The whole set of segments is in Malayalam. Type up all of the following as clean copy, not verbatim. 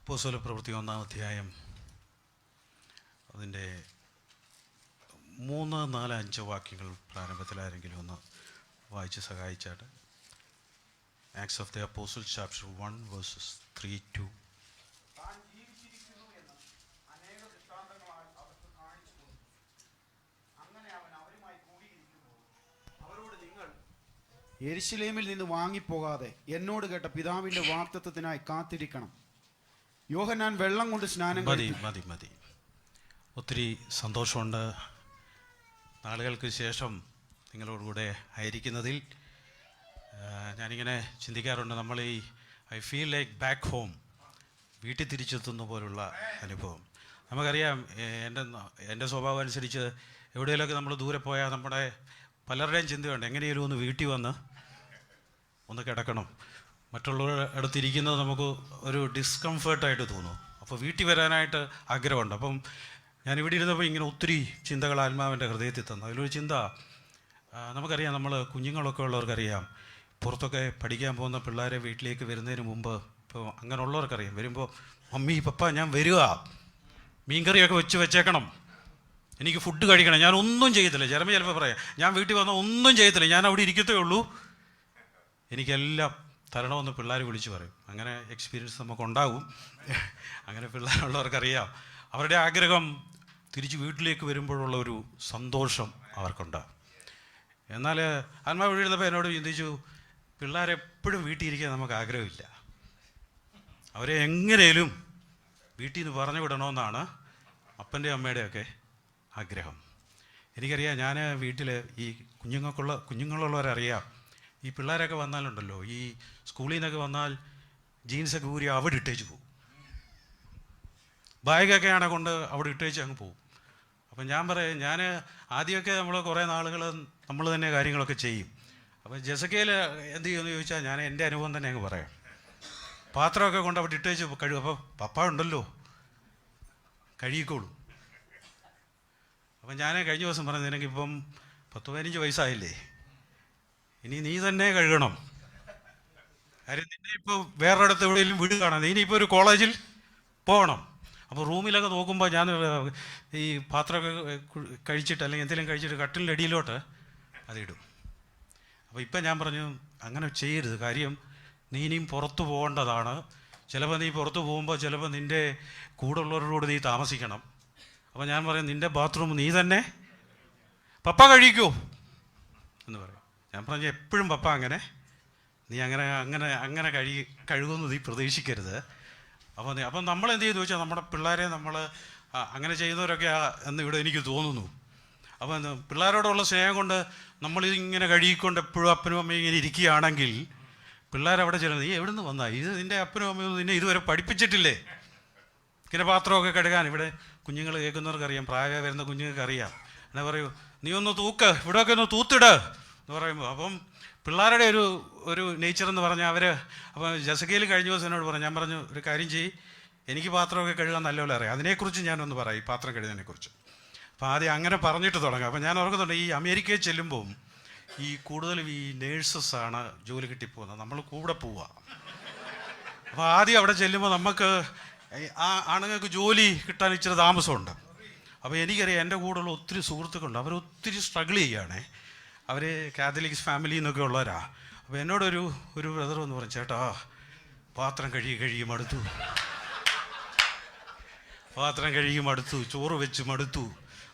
അപ്പോസ്തല പ്രവൃത്തി 1-ാം അധ്യായം അതിൻ്റെ 3, 4, 5 വാക്യങ്ങൾ പ്രാരംഭത്തിൽ ആരെങ്കിലും ഒന്ന് വായിച്ച് സഹായിച്ചാട്ട്. Acts of the Apostles chapter 1 verses 3-2. യെരുശലേമിൽ നിന്ന് വാങ്ങിപ്പോകാതെ എന്നോട് കേട്ട പിതാവിന്റെ വാഗ്ദത്തത്തിനായി കാത്തിരിക്കണം. യോഹന്നാൻ വെള്ളം കൊണ്ട് സ്നാനം മതി. ഒത്തിരി സന്തോഷമുണ്ട് നാളുകൾക്ക് ശേഷം നിങ്ങളോടുകൂടെ ആയിരിക്കുന്നതിൽ. ഞാനിങ്ങനെ ചിന്തിക്കാറുണ്ട്, നമ്മൾ I feel like back home, വീട്ടിൽ തിരിച്ചെത്തുന്ന പോലുള്ള അനുഭവം. നമുക്കറിയാം, എൻ്റെ സ്വഭാവം അനുസരിച്ച് എവിടെയെങ്കിലുമൊക്കെ നമ്മൾ ദൂരെ പോയാൽ നമ്മുടെ പലരുടെയും ചിന്തയുണ്ട്, എങ്ങനെയും ഒന്ന് വീട്ടിൽ വന്ന് ഒന്ന് കിടക്കണം. മറ്റുള്ളവരുടെ അടുത്തിരിക്കുന്നത് നമുക്ക് ഒരു ഡിസ്കംഫേർട്ടായിട്ട് തോന്നും. അപ്പോൾ വീട്ടിൽ വരാനായിട്ട് ആഗ്രഹമുണ്ട്. അപ്പം ഞാനിവിടെ ഇരുന്നപ്പോൾ ഇങ്ങനെ ഒത്തിരി ചിന്തകൾ ആത്മാവിൻ്റെ ഹൃദയത്തിൽ തന്നു. അതിലൊരു ചിന്ത, നമുക്കറിയാം, നമ്മൾ കുഞ്ഞുങ്ങളൊക്കെ ഉള്ളവർക്കറിയാം, പുറത്തൊക്കെ പഠിക്കാൻ പോകുന്ന പിള്ളേരെ വീട്ടിലേക്ക് വരുന്നതിന് മുമ്പ്, ഇപ്പോൾ അങ്ങനെയുള്ളവർക്കറിയാം, വരുമ്പോൾ മമ്മി പപ്പ ഞാൻ വരിക, മീൻകറിയൊക്കെ വെച്ചേക്കണം, എനിക്ക് ഫുഡ് കഴിക്കണം, ഞാൻ ഒന്നും ചെയ്യത്തില്ല. ചിലപ്പോൾ പറയാം, ഞാൻ വീട്ടിൽ വന്നാൽ ഒന്നും ചെയ്യത്തില്ല, ഞാൻ അവിടെ ഇരിക്കത്തേ ഉള്ളൂ, എനിക്കെല്ലാം തരണമെന്ന് പിള്ളേർ വിളിച്ച് പറയും. അങ്ങനെ എക്സ്പീരിയൻസ് നമുക്കുണ്ടാകും. അങ്ങനെ പിള്ളേരുള്ളവർക്കറിയാം, അവരുടെ ആഗ്രഹം തിരിച്ച് വീട്ടിലേക്ക് വരുമ്പോഴുള്ള ഒരു സന്തോഷം അവർക്കുണ്ടാകും. എന്നാൽ ആത്മാവ് എഴുതുന്നപ്പോൾ എന്നോട് ചിന്തിച്ചു, പിള്ളേരെപ്പോഴും വീട്ടിൽ ഇരിക്കാൻ നമുക്ക് ആഗ്രഹമില്ല, അവരെ എങ്ങനെയും വീട്ടിൽ നിന്ന് പറഞ്ഞു വിടണമെന്നാണ് അപ്പൻ്റെ അമ്മയുടെയൊക്കെ ആഗ്രഹം. എനിക്കറിയാം, ഞാൻ വീട്ടിൽ ഈ കുഞ്ഞുങ്ങളുള്ളവരറിയാം, ഈ പിള്ളേരൊക്കെ വന്നാലുണ്ടല്ലോ, ഈ സ്കൂളിൽ നിന്നൊക്കെ വന്നാൽ ജീൻസൊക്കെ ഊരി അവിടെ ഇട്ടേച്ച് പോകും, ബാഗൊക്കെ ആണെ കൊണ്ട് അവിടെ ഇട്ടേച്ച് അങ്ങ് പോകും. അപ്പം ഞാൻ പറയും, ഞാൻ ആദ്യമൊക്കെ നമ്മൾ കുറേ നാളുകൾ നമ്മൾ തന്നെ കാര്യങ്ങളൊക്കെ ചെയ്യും. അപ്പം ജെസക്കയിൽ എന്ത് ചെയ്യുമെന്ന് ചോദിച്ചാൽ ഞാൻ എൻ്റെ അനുഭവം തന്നെ അങ്ങ് പറയാം. പാത്രമൊക്കെ കൊണ്ട് അവിടെ ഇട്ടേച്ച് കഴുകും. അപ്പോൾ പപ്പ ഉണ്ടല്ലോ, കഴുകിക്കോളൂ. അപ്പം ഞാൻ കഴിഞ്ഞ ദിവസം പറഞ്ഞു, നിനക്കിപ്പം 10-15 വയസ്സായില്ലേ, ഇനി നീ തന്നെ കഴുകണം. കാര്യം നിന്നെ ഇപ്പോൾ വേറൊരിടത്ത് എവിടെയെങ്കിലും വീട് കാണാം, നീ ഇനിയിപ്പോൾ ഒരു കോളേജിൽ പോകണം. അപ്പോൾ റൂമിലൊക്കെ നോക്കുമ്പോൾ ഞാൻ ഈ പാത്രമൊക്കെ കഴിച്ചിട്ട് അല്ലെങ്കിൽ എന്തെങ്കിലും കഴിച്ചിട്ട് കട്ടിലിൻ്റെ അടിയിലോട്ട് അതിടും. അപ്പോൾ ഇപ്പം ഞാൻ പറഞ്ഞു, അങ്ങനെ ചെയ്യരുത്, കാര്യം നീ ഇനിയും പുറത്തു പോകേണ്ടതാണ്. ചിലപ്പോൾ നീ പുറത്ത് പോകുമ്പോൾ ചിലപ്പോൾ നിൻ്റെ കൂടെ ഉള്ളവരോട് നീ താമസിക്കണം. അപ്പോൾ ഞാൻ പറയും, നിൻ്റെ ബാത്റൂം നീ തന്നെ പപ്പ കഴിക്കൂ എന്ന് പറയും. ഞാൻ പറഞ്ഞു, എപ്പോഴും പപ്പ അങ്ങനെ നീ അങ്ങനെ കഴുകുമെന്ന് നീ പ്രതീക്ഷിക്കരുത്. അപ്പം നമ്മൾ എന്ത് ചെയ്തു വെച്ചാൽ, നമ്മുടെ പിള്ളേരെ നമ്മൾ അങ്ങനെ ചെയ്യുന്നവരൊക്കെ എന്ന് ഇവിടെ എനിക്ക് തോന്നുന്നു. അപ്പം പിള്ളേരോടുള്ള സ്നേഹം കൊണ്ട് നമ്മളിങ്ങനെ കഴുകിക്കൊണ്ട് എപ്പോഴും അപ്പനും അമ്മയും ഇങ്ങനെ ഇരിക്കുകയാണെങ്കിൽ പിള്ളേരവിടെ ചെല്ലുന്നത്, നീ എവിടെ നിന്ന് വന്നാ, ഇത് നിൻ്റെ അപ്പനും അമ്മയും നിന്നെ ഇതുവരെ പഠിപ്പിച്ചിട്ടില്ലേ ഇങ്ങനെ പാത്രമൊക്കെ കഴുകാൻ? ഇവിടെ കുഞ്ഞുങ്ങൾ കേൾക്കുന്നവർക്കറിയാം, പ്രായം വരുന്ന കുഞ്ഞുങ്ങൾക്കറിയാം. എന്നാ പറയൂ, നീ ഒന്ന് തൂക്ക്, ഇവിടെയൊക്കെ ഒന്ന് തൂത്തിട് എന്ന് പറയുമ്പോൾ, അപ്പം പിള്ളേരുടെ ഒരു നേച്ചർ എന്ന് പറഞ്ഞാൽ അവർ, അപ്പം ജസക്കയിൽ കഴിഞ്ഞ ദിവസം എന്നോട് പറഞ്ഞു, ഞാൻ പറഞ്ഞു, ഒരു കാര്യം ചെയ്യ്, എനിക്ക് പാത്രമൊക്കെ കഴുകാൻ നല്ലപോലെ അറിയാം, അതിനെക്കുറിച്ച് ഞാനൊന്ന് പറയാം, ഈ പാത്രം കഴുകുന്നതിനെക്കുറിച്ച്. അപ്പോൾ ആദ്യം അങ്ങനെ പറഞ്ഞിട്ട് തുടങ്ങാം. അപ്പം ഞാൻ ഓർക്കുന്നുണ്ട്, ഈ അമേരിക്കയിൽ ചെല്ലുമ്പം ഈ കൂടുതലും ഈ നേഴ്സസ്സാണ് ജോലി കിട്ടിപ്പോകുന്നത്, നമ്മൾ കൂടെ പോവുക. അപ്പോൾ ആദ്യം അവിടെ ചെല്ലുമ്പോൾ നമുക്ക് ആ ആണുങ്ങൾക്ക് ജോലി കിട്ടാൻ ഇച്ചിരി താമസമുണ്ട്. അപ്പോൾ എനിക്കറിയാം, എൻ്റെ കൂടെയുള്ള ഒത്തിരി സുഹൃത്തുക്കളുണ്ട്, അവരൊത്തിരി സ്ട്രഗിൾ ചെയ്യുകയാണേ. അവർ കാത്തലിക്സ് ഫാമിലിയിൽ നിന്നൊക്കെ ഉള്ളവരാ. അപ്പോൾ എന്നോടൊരു ബ്രദർ എന്ന് പറഞ്ഞു, ചേട്ടാ പാത്രം കഴുകി മടുത്തു, പാത്രം കഴുകി മടുത്തു, ചോറ് വെച്ച് മടുത്തു,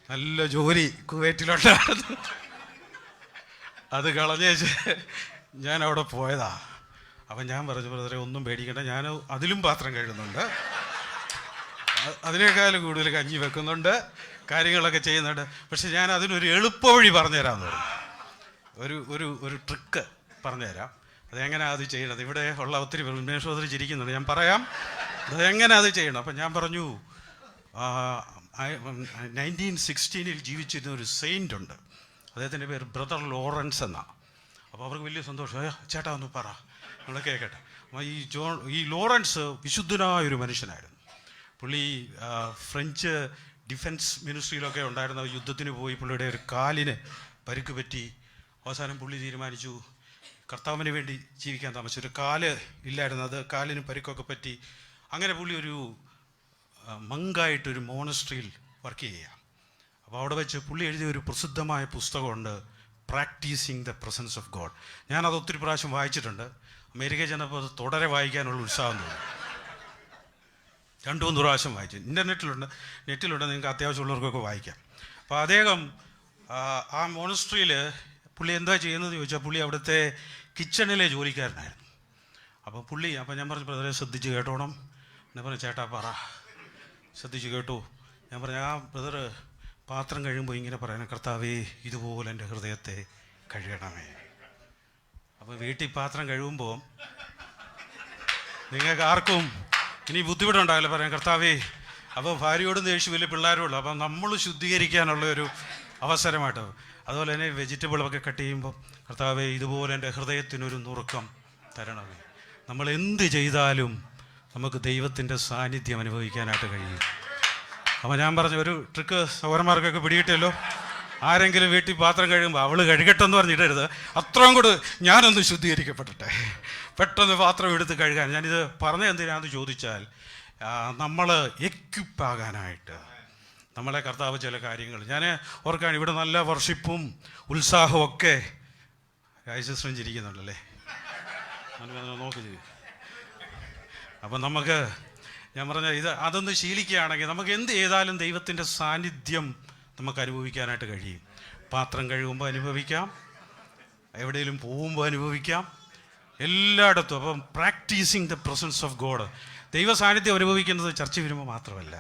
നല്ല ജോലി കുവൈറ്റിലുണ്ടായിരുന്നു, അത് കളഞ്ഞേച്ച് ഞാൻ അവിടെ പോയതാ. അപ്പം ഞാൻ പറഞ്ഞു, ബ്രദറെ ഒന്നും പേടിക്കണ്ട, ഞാൻ അതിലും പാത്രം കഴുകുന്നുണ്ട്, അതിനേക്കാളും കൂടുതൽ കഞ്ഞി വെക്കുന്നുണ്ട്, കാര്യങ്ങളൊക്കെ ചെയ്യുന്നുണ്ട്. പക്ഷെ ഞാൻ അതിനൊരു എളുപ്പവഴി പറഞ്ഞുതരാമെന്ന് പറഞ്ഞു. ഒരു ട്രിക്ക് പറഞ്ഞുതരാം, അതെങ്ങനെ അത് ചെയ്യണത്. ഇവിടെ ഉള്ള ഒത്തിരി ഉന്മേഷോദരി ചിരിക്കുന്നുണ്ട്, ഞാൻ പറയാം അതെങ്ങനെ അത് ചെയ്യണം. അപ്പം ഞാൻ പറഞ്ഞു, 1916 ജീവിച്ചിരുന്ന ഒരു സെയിൻ്റ് ഉണ്ട്, അദ്ദേഹത്തിൻ്റെ പേര് ബ്രദർ ലോറൻസ് എന്നാണ്. അപ്പോൾ അവർക്ക് വലിയ സന്തോഷം, ചേട്ടാ ഒന്ന് പറ, നമ്മൾ കേൾക്കട്ടെ. ഈ ലോറൻസ് വിശുദ്ധനായൊരു മനുഷ്യനായിരുന്നു. പുള്ളി ഫ്രഞ്ച് ഡിഫൻസ് മിനിസ്ട്രിയിലൊക്കെ ഉണ്ടായിരുന്ന യുദ്ധത്തിന് പോയി, പുള്ളിയുടെ ഒരു കാലിന് പരിക്ക് പറ്റി. അവസാനം പുള്ളി തീരുമാനിച്ചു കർത്താവിന് വേണ്ടി ജീവിക്കാൻ താമസിച്ചു. ഒരു കാല് ഇല്ലായിരുന്നു, അത് കാലിന് പരിക്കൊക്കെ പറ്റി അങ്ങനെ പുള്ളി ഒരു മങ്കായിട്ടൊരു മോണസ്ട്രിയിൽ വർക്ക് ചെയ്യുക. അപ്പോൾ അവിടെ വെച്ച് പുള്ളി എഴുതിയ ഒരു പ്രസിദ്ധമായ പുസ്തകമുണ്ട്, practising the presence of God. ഞാനത് ഒത്തിരി പ്രാവശ്യം വായിച്ചിട്ടുണ്ട്. അമേരിക്കയിൽ ചെന്നപ്പോൾ അത് തുടരെ വായിക്കാനുള്ള ഉത്സാഹം തോന്നി. 2-3 പ്രാവശ്യം വായിച്ചു. നെറ്റിലുണ്ട്, നിങ്ങൾക്ക് അത്യാവശ്യമുള്ളവർക്കൊക്കെ വായിക്കാം. അപ്പോൾ അദ്ദേഹം ആ മോണസ്ട്രിയിൽ പുള്ളി എന്താ ചെയ്യുന്നതെന്ന് ചോദിച്ചാൽ, പുള്ളി അവിടുത്തെ കിച്ചണിലെ ജോലിക്കാരനായിരുന്നു. അപ്പോൾ ഞാൻ പറഞ്ഞു, ബ്രദറെ ശ്രദ്ധിച്ച് കേട്ടോണം. എന്നെ പറഞ്ഞു, ചേട്ടാ പറ, ശ്രദ്ധിച്ച് കേട്ടു. ഞാൻ പറഞ്ഞു, ആ ബ്രദർ പാത്രം കഴിയുമ്പോൾ ഇങ്ങനെ പറയണം, കർത്താവേ ഇതുപോലെ എൻ്റെ ഹൃദയത്തെ കഴുകണമേ. അപ്പോൾ വീട്ടിൽ പാത്രം കഴുകുമ്പോൾ നിങ്ങൾക്ക് ആർക്കും ഇനി ബുദ്ധിമുട്ടുണ്ടാവില്ല പറയാൻ, കർത്താവേ. അപ്പോൾ ഭാര്യയോടും ദേഷ്യമില്ല, പിള്ളേരോടും. അപ്പം നമ്മൾ ശുദ്ധീകരിക്കാനുള്ള ഒരു അവസരമായിട്ട്. അതുപോലെ തന്നെ വെജിറ്റബിളൊക്കെ കട്ട് ചെയ്യുമ്പോൾ, കർത്താവേ ഇതുപോലെ എൻ്റെ ഹൃദയത്തിനൊരു നുറുക്കം തരണമേ. നമ്മൾ എന്ത് ചെയ്താലും നമുക്ക് ദൈവത്തിൻ്റെ സാന്നിധ്യം അനുഭവിക്കാനായിട്ട് കഴിയും. അപ്പോൾ ഞാൻ പറഞ്ഞ ഒരു ട്രിക്ക് സഹോദരന്മാർക്കൊക്കെ പിടികിട്ടല്ലോ. ആരെങ്കിലും വീട്ടിൽ പാത്രം കഴിയുമ്പോൾ അവൾ കഴുകട്ടെന്ന് പറഞ്ഞിട്ടരുത്, അത്രയും കൂടെ ഞാനൊന്ന് ശുദ്ധീകരിക്കപ്പെടട്ടെ, പെട്ടെന്ന് പാത്രം എടുത്ത് കഴുകാൻ. ഞാനിത് പറഞ്ഞത് എന്തിനാണെന്ന് ചോദിച്ചാൽ, നമ്മൾ എക്യുപ്പാകാനായിട്ട് നമ്മളെ കർത്താവ് ചില കാര്യങ്ങൾ ഞാൻ ഓർക്കാണ്. ഇവിടെ നല്ല വർഷിപ്പും ഉത്സാഹവും ഒക്കെ രാജശ്രീ ചിരിക്കുന്നുണ്ടല്ലേ, നോക്ക്. അപ്പം നമുക്ക്, ഞാൻ പറഞ്ഞ അതൊന്ന് ശീലിക്കുകയാണെങ്കിൽ നമുക്ക് എന്ത് ചെയ്താലും ദൈവത്തിൻ്റെ സാന്നിധ്യം നമുക്ക് അനുഭവിക്കാനായിട്ട് കഴിയും. പാത്രം കഴുകുമ്പോൾ അനുഭവിക്കാം, എവിടെയെങ്കിലും പോകുമ്പോൾ അനുഭവിക്കാം, എല്ലായിടത്തും. അപ്പം practising the presence of God. ദൈവ സാന്നിധ്യം അനുഭവിക്കുന്നത് ചർച്ച വരുമ്പോൾ മാത്രമല്ല,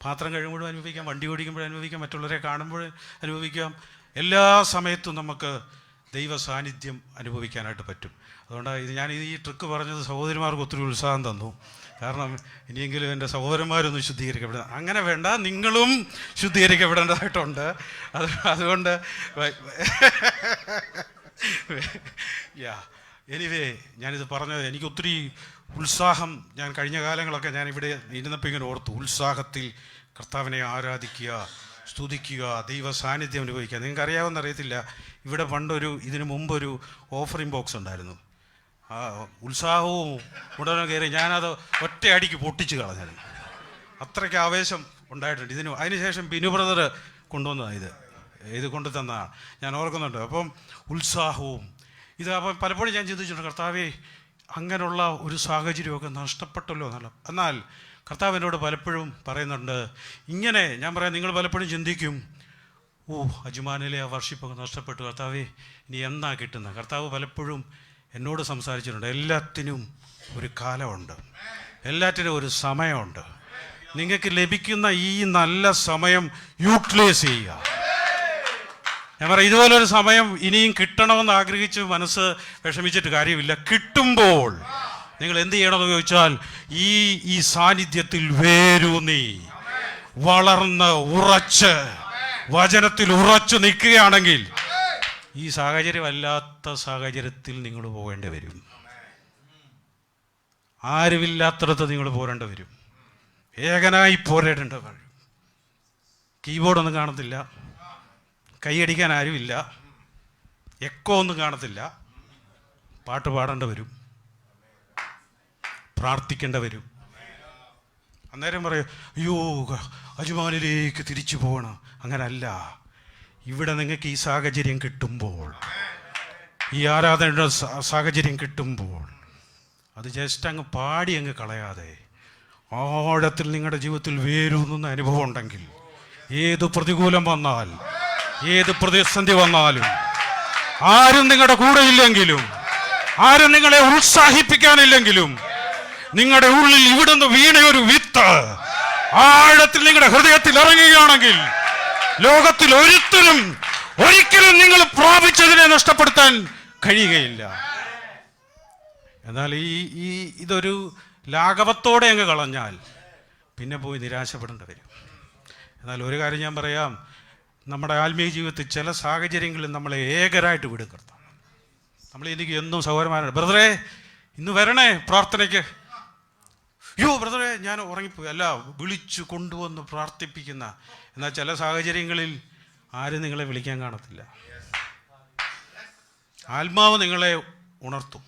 പാത്രം കഴുകുമ്പോഴും അനുഭവിക്കാം, വണ്ടി ഓടിക്കുമ്പോഴും അനുഭവിക്കാം, മറ്റുള്ളവരെ കാണുമ്പോഴും അനുഭവിക്കാം. എല്ലാ സമയത്തും നമുക്ക് ദൈവ സാന്നിധ്യം അനുഭവിക്കാനായിട്ട് പറ്റും. അതുകൊണ്ടാണ് ഞാൻ ഈ ട്രിക്ക് പറഞ്ഞത് സഹോദരിമാർക്ക് ഒത്തിരി ഉത്സാഹം തന്നു. കാരണം ഇനിയെങ്കിലും എൻ്റെ സഹോദരന്മാരൊന്നും ശുദ്ധീകരിക്കപ്പെടാം. അങ്ങനെ വേണ്ട, നിങ്ങളും ശുദ്ധീകരിക്കപ്പെടേണ്ടതായിട്ടുണ്ട്. അതുകൊണ്ട് എനിവേ ഞാനിത് പറഞ്ഞത് എനിക്ക് ഒത്തിരി ഉത്സാഹം. ഞാൻ കഴിഞ്ഞ കാലങ്ങളൊക്കെ ഞാൻ ഇവിടെ ഇരുന്നപ്പോൾ ഇങ്ങനെ ഓർത്തു, ഉത്സാഹത്തിൽ കർത്താവിനെ ആരാധിക്കുക, സ്തുതിക്കുക, ദൈവ സാന്നിധ്യം അനുഭവിക്കുക. നിങ്ങൾക്ക് അറിയാമെന്ന് അറിയത്തില്ല, ഇവിടെ ഇതിനു മുമ്പൊരു ഓഫറിംഗ് ബോക്സ് ഉണ്ടായിരുന്നു. ആ ഉത്സാഹവും ഉടനെ കയറി ഞാനത് ഒറ്റയടിക്ക് പൊട്ടിച്ച് കളഞ്ഞത്. അത്രയ്ക്ക് ആവേശം ഉണ്ടായിട്ടുണ്ട്. അതിനുശേഷം ബിനു ബ്രദർ കൊണ്ടുവന്നതാണ്, ഇത് കൊണ്ടു തന്നതാണ്, ഞാൻ ഓർക്കുന്നുണ്ട്. അപ്പം ഉത്സാഹവും അപ്പം പലപ്പോഴും ഞാൻ ചിന്തിച്ചിട്ടുണ്ട്, കർത്താവേ അങ്ങനെയുള്ള ഒരു സാഹചര്യമൊക്കെ നഷ്ടപ്പെട്ടല്ലോ എന്നാൽ കർത്താവ് എന്നോട് പലപ്പോഴും പറയുന്നുണ്ട് ഇങ്ങനെ. ഞാൻ പറയാം, നിങ്ങൾ പലപ്പോഴും ചിന്തിക്കും, അജ്മാനിലെ ആ വർഷിപ്പൊക്കെ നഷ്ടപ്പെട്ടു, കർത്താവേ ഇനി എന്നാ കിട്ടുന്നത്. കർത്താവ് പലപ്പോഴും എന്നോട് സംസാരിച്ചിട്ടുണ്ട്, എല്ലാത്തിനും ഒരു കാലമുണ്ട്, എല്ലാറ്റിനും ഒരു സമയമുണ്ട്. നിങ്ങൾക്ക് ലഭിക്കുന്ന ഈ നല്ല സമയം യൂട്ടിലൈസ് ചെയ്യുക. ഞാൻ പറയാം, ഇതുപോലൊരു സമയം ഇനിയും കിട്ടണമെന്ന് ആഗ്രഹിച്ച് മനസ്സ് വിഷമിച്ചിട്ട് കാര്യമില്ല. കിട്ടുമ്പോൾ നിങ്ങൾ എന്ത് ചെയ്യണമെന്ന് ചോദിച്ചാൽ, ഈ സാന്നിധ്യത്തിൽ വേരൂന്നി വളർന്ന് ഉറച്ച് വചനത്തിൽ ഉറച്ചു നിൽക്കുകയാണെങ്കിൽ ഈ സാഹചര്യമല്ലാത്ത സാഹചര്യത്തിൽ നിങ്ങൾ പോകേണ്ടി വരും. ആരുമില്ലാത്തടത്ത് നിങ്ങൾ പോരേണ്ടി വരും. ഏകനായി പോരേണ്ട വരും. കീബോർഡൊന്നും കാണത്തില്ല, കൈയടിക്കാൻ ആരുമില്ല, എക്കോ ഒന്നും കാണത്തില്ല. പാട്ട് പാടേണ്ടി വരും, പ്രാർത്ഥിക്കേണ്ടി വരും. അന്നേരം പറയും, അയ്യോ അജ്മാനിലേക്ക് തിരിച്ചു പോകണം. അങ്ങനല്ല. ഇവിടെ നിങ്ങൾക്ക് ഈ സാഹചര്യം കിട്ടുമ്പോൾ, ഈ ആരാധനയുടെ സാഹചര്യം കിട്ടുമ്പോൾ, അത് ജസ്റ്റ് അങ്ങ് പാടി അങ്ങ് കളയാതെ ആഴത്തിൽ നിങ്ങളുടെ ജീവിതത്തിൽ വേരൂന്നുന്ന അനുഭവം ഉണ്ടെങ്കിൽ, ഏത് പ്രതികൂലം വന്നാൽ, ഏത് പ്രതിസന്ധി വന്നാലും, ആരും നിങ്ങളുടെ കൂടെ ഇല്ലെങ്കിലും, ആരും നിങ്ങളെ ഉത്സാഹിപ്പിക്കാനില്ലെങ്കിലും, നിങ്ങളുടെ ഉള്ളിൽ ഇവിടുന്ന് വീണ ഒരു വിത്ത് ആഴത്തിൽ നിങ്ങളുടെ ഹൃദയത്തിൽ ഇറങ്ങുകയാണെങ്കിൽ ലോകത്തിൽ ഒരിക്കലും നിങ്ങൾ പ്രാപിച്ചതിനെ നഷ്ടപ്പെടുത്താൻ കഴിയുകയില്ല. എന്നാൽ ഇതൊരു ലാഘവത്തോടെ അങ്ങ് കളഞ്ഞാൽ പിന്നെ പോയി നിരാശപ്പെടേണ്ടി വരും. എന്നാൽ ഒരു കാര്യം ഞാൻ പറയാം, നമ്മുടെ ആത്മീയ ജീവിതത്തിൽ ചില സാഹചര്യങ്ങളിൽ നമ്മളെ ഏകരായിട്ട് വിടുകർത്താം. എനിക്ക് എന്നും സഹോദരന്മാരാണ്, ബ്രദറെ ഇന്ന് വരണേ പ്രാർത്ഥനയ്ക്ക്. അയ്യോ ബ്രദറെ ഞാൻ ഉറങ്ങിപ്പോയി. അല്ല, വിളിച്ചു കൊണ്ടുവന്ന് പ്രാർത്ഥിപ്പിക്കുന്ന. എന്നാൽ ചില സാഹചര്യങ്ങളിൽ ആരും നിങ്ങളെ വിളിക്കാൻ കാണത്തില്ല. ആത്മാവ് നിങ്ങളെ ഉണർത്തും,